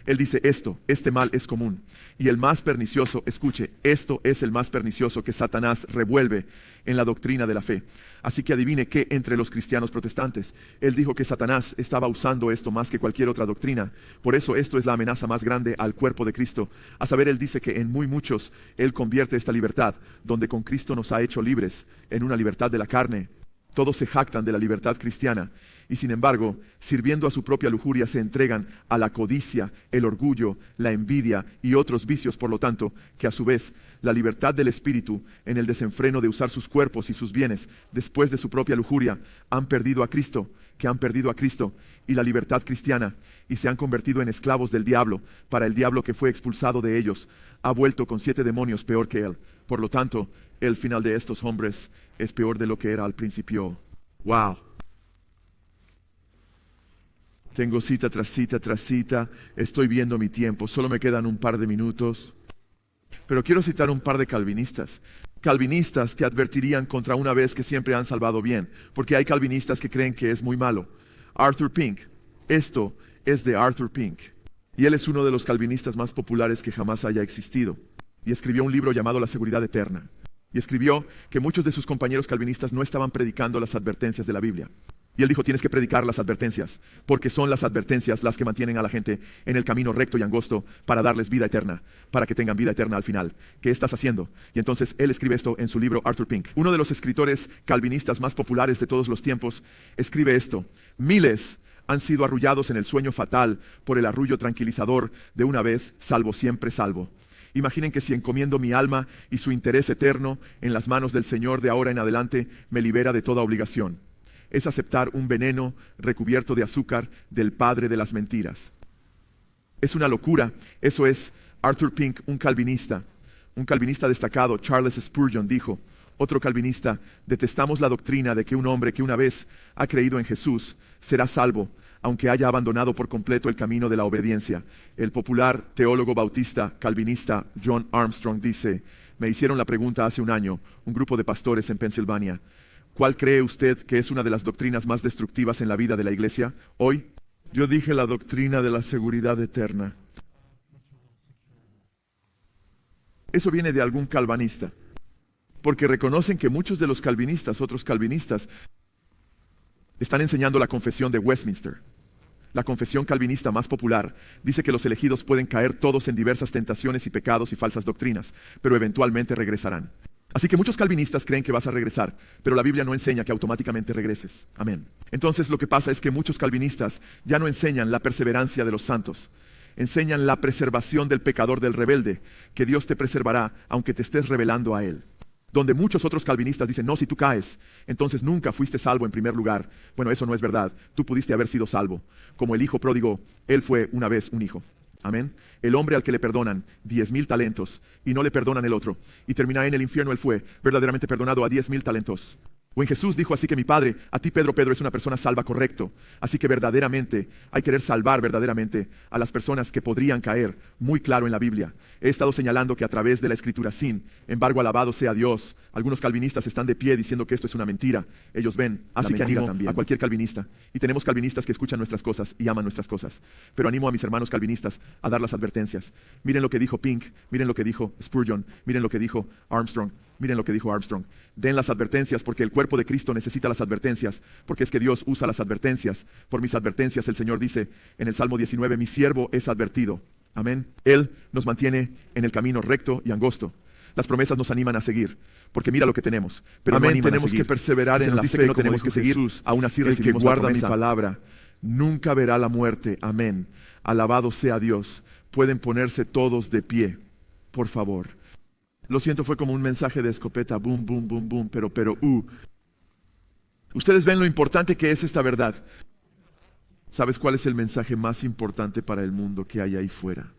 Él dice este mal es común. Y el más pernicioso, escuche, esto es el más pernicioso que Satanás revuelve en la doctrina de la fe. Así que adivine qué entre los cristianos protestantes. Él dijo que Satanás estaba usando esto más que cualquier otra doctrina. Por eso esto es la amenaza más grande al cuerpo de Cristo. A saber, él dice que en muy muchos él convierte esta libertad, donde con Cristo nos ha hecho libres, en una libertad de la carne. Todos se jactan de la libertad cristiana y sin embargo, sirviendo a su propia lujuria, se entregan a la codicia, el orgullo, la envidia y otros vicios. Por lo tanto, que a su vez, la libertad del espíritu en el desenfreno de usar sus cuerpos y sus bienes después de su propia lujuria, han perdido a Cristo y la libertad cristiana, y se han convertido en esclavos del diablo. Para el diablo, que fue expulsado de ellos, ha vuelto con 7 demonios peor que él. Por lo tanto, el final de estos hombres es peor de lo que era al principio. ¡Wow! Tengo cita tras cita tras cita. Estoy viendo mi tiempo. Solo me quedan un par de minutos. Pero quiero citar un par de calvinistas. Calvinistas que advertirían contra una vez que siempre han salvado bien. Porque hay calvinistas que creen que es muy malo. Arthur Pink. Esto es de Arthur Pink. Y él es uno de los calvinistas más populares que jamás haya existido. Y escribió un libro llamado La Seguridad Eterna. Y escribió que muchos de sus compañeros calvinistas no estaban predicando las advertencias de la Biblia. Y él dijo, tienes que predicar las advertencias, porque son las advertencias las que mantienen a la gente en el camino recto y angosto para darles vida eterna, para que tengan vida eterna al final. ¿Qué estás haciendo? Y entonces él escribe esto en su libro Arthur Pink. Uno de los escritores calvinistas más populares de todos los tiempos escribe esto. Miles han sido arrullados en el sueño fatal por el arrullo tranquilizador de una vez salvo, siempre salvo. Imaginen que si encomiendo mi alma y su interés eterno en las manos del Señor, de ahora en adelante me libera de toda obligación. Es aceptar un veneno recubierto de azúcar del padre de las mentiras. Es una locura. Eso es Arthur Pink, un calvinista destacado. Charles Spurgeon dijo, otro calvinista, detestamos la doctrina de que un hombre que una vez ha creído en Jesús será salvo, aunque haya abandonado por completo el camino de la obediencia. El popular teólogo bautista calvinista John Armstrong dice, me hicieron la pregunta hace un año, un grupo de pastores en Pensilvania, ¿cuál cree usted que es una de las doctrinas más destructivas en la vida de la iglesia hoy? Yo dije la doctrina de la seguridad eterna. Eso viene de algún calvinista, porque reconocen que muchos de los calvinistas, otros calvinistas, están enseñando la confesión de Westminster. La confesión calvinista más popular dice que los elegidos pueden caer todos en diversas tentaciones y pecados y falsas doctrinas, pero eventualmente regresarán. Así que muchos calvinistas creen que vas a regresar, pero la Biblia no enseña que automáticamente regreses. Amén. Entonces lo que pasa es que muchos calvinistas ya no enseñan la perseverancia de los santos. Enseñan la preservación del pecador, del rebelde, que Dios te preservará aunque te estés rebelando a Él. Donde muchos otros calvinistas dicen, no, si tú caes, entonces nunca fuiste salvo en primer lugar. Bueno, eso no es verdad. Tú pudiste haber sido salvo. Como el hijo pródigo, él fue una vez un hijo. Amén. El hombre al que le perdonan 10,000 talentos y no le perdonan el otro y termina en el infierno, él fue verdaderamente perdonado a 10,000 talentos. O en Jesús dijo así que mi Padre, a ti Pedro, Pedro es una persona salva, correcto. Así que verdaderamente hay querer salvar verdaderamente a las personas que podrían caer, muy claro en la Biblia. He estado señalando que a través de la Escritura, sin embargo, alabado sea Dios. Algunos calvinistas están de pie diciendo que esto es una mentira. Ellos ven así que animo también a cualquier calvinista. Y tenemos calvinistas que escuchan nuestras cosas y aman nuestras cosas. Pero animo a mis hermanos calvinistas a dar las advertencias. Miren lo que dijo Pink, miren lo que dijo Spurgeon, miren lo que dijo Armstrong. Miren lo que dijo Armstrong. Den las advertencias porque el cuerpo de Cristo necesita las advertencias, porque es que Dios usa las advertencias. Por mis advertencias el Señor dice en el Salmo 19, mi siervo es advertido. Amén. Él nos mantiene en el camino recto y angosto. Las promesas nos animan a seguir, porque mira lo que tenemos. Pero Amén. no Tenemos que perseverar en la fe, que no como tenemos que dijo seguir. Jesús. Aún así El que recibimos guarda la mi promesa. palabra nunca verá la muerte. Amén. Alabado sea Dios. Pueden ponerse todos de pie, por favor. Lo siento, fue como un mensaje de escopeta, boom, boom, boom, boom, pero. Ustedes ven lo importante que es esta verdad. ¿Sabes cuál es el mensaje más importante para el mundo que hay ahí fuera?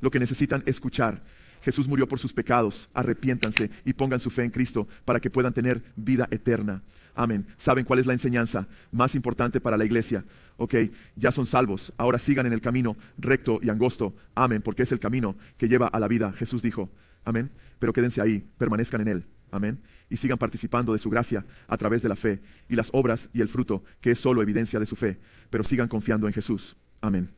Lo que necesitan escuchar. Jesús murió por sus pecados, arrepiéntanse y pongan su fe en Cristo para que puedan tener vida eterna. Amén. ¿Saben cuál es la enseñanza más importante para la iglesia? Ok, ya son salvos, ahora sigan en el camino recto y angosto. Amén, porque es el camino que lleva a la vida. Jesús dijo, amén, pero quédense ahí, permanezcan en Él. Amén. Y sigan participando de su gracia a través de la fe y las obras y el fruto, que es solo evidencia de su fe. Pero sigan confiando en Jesús. Amén.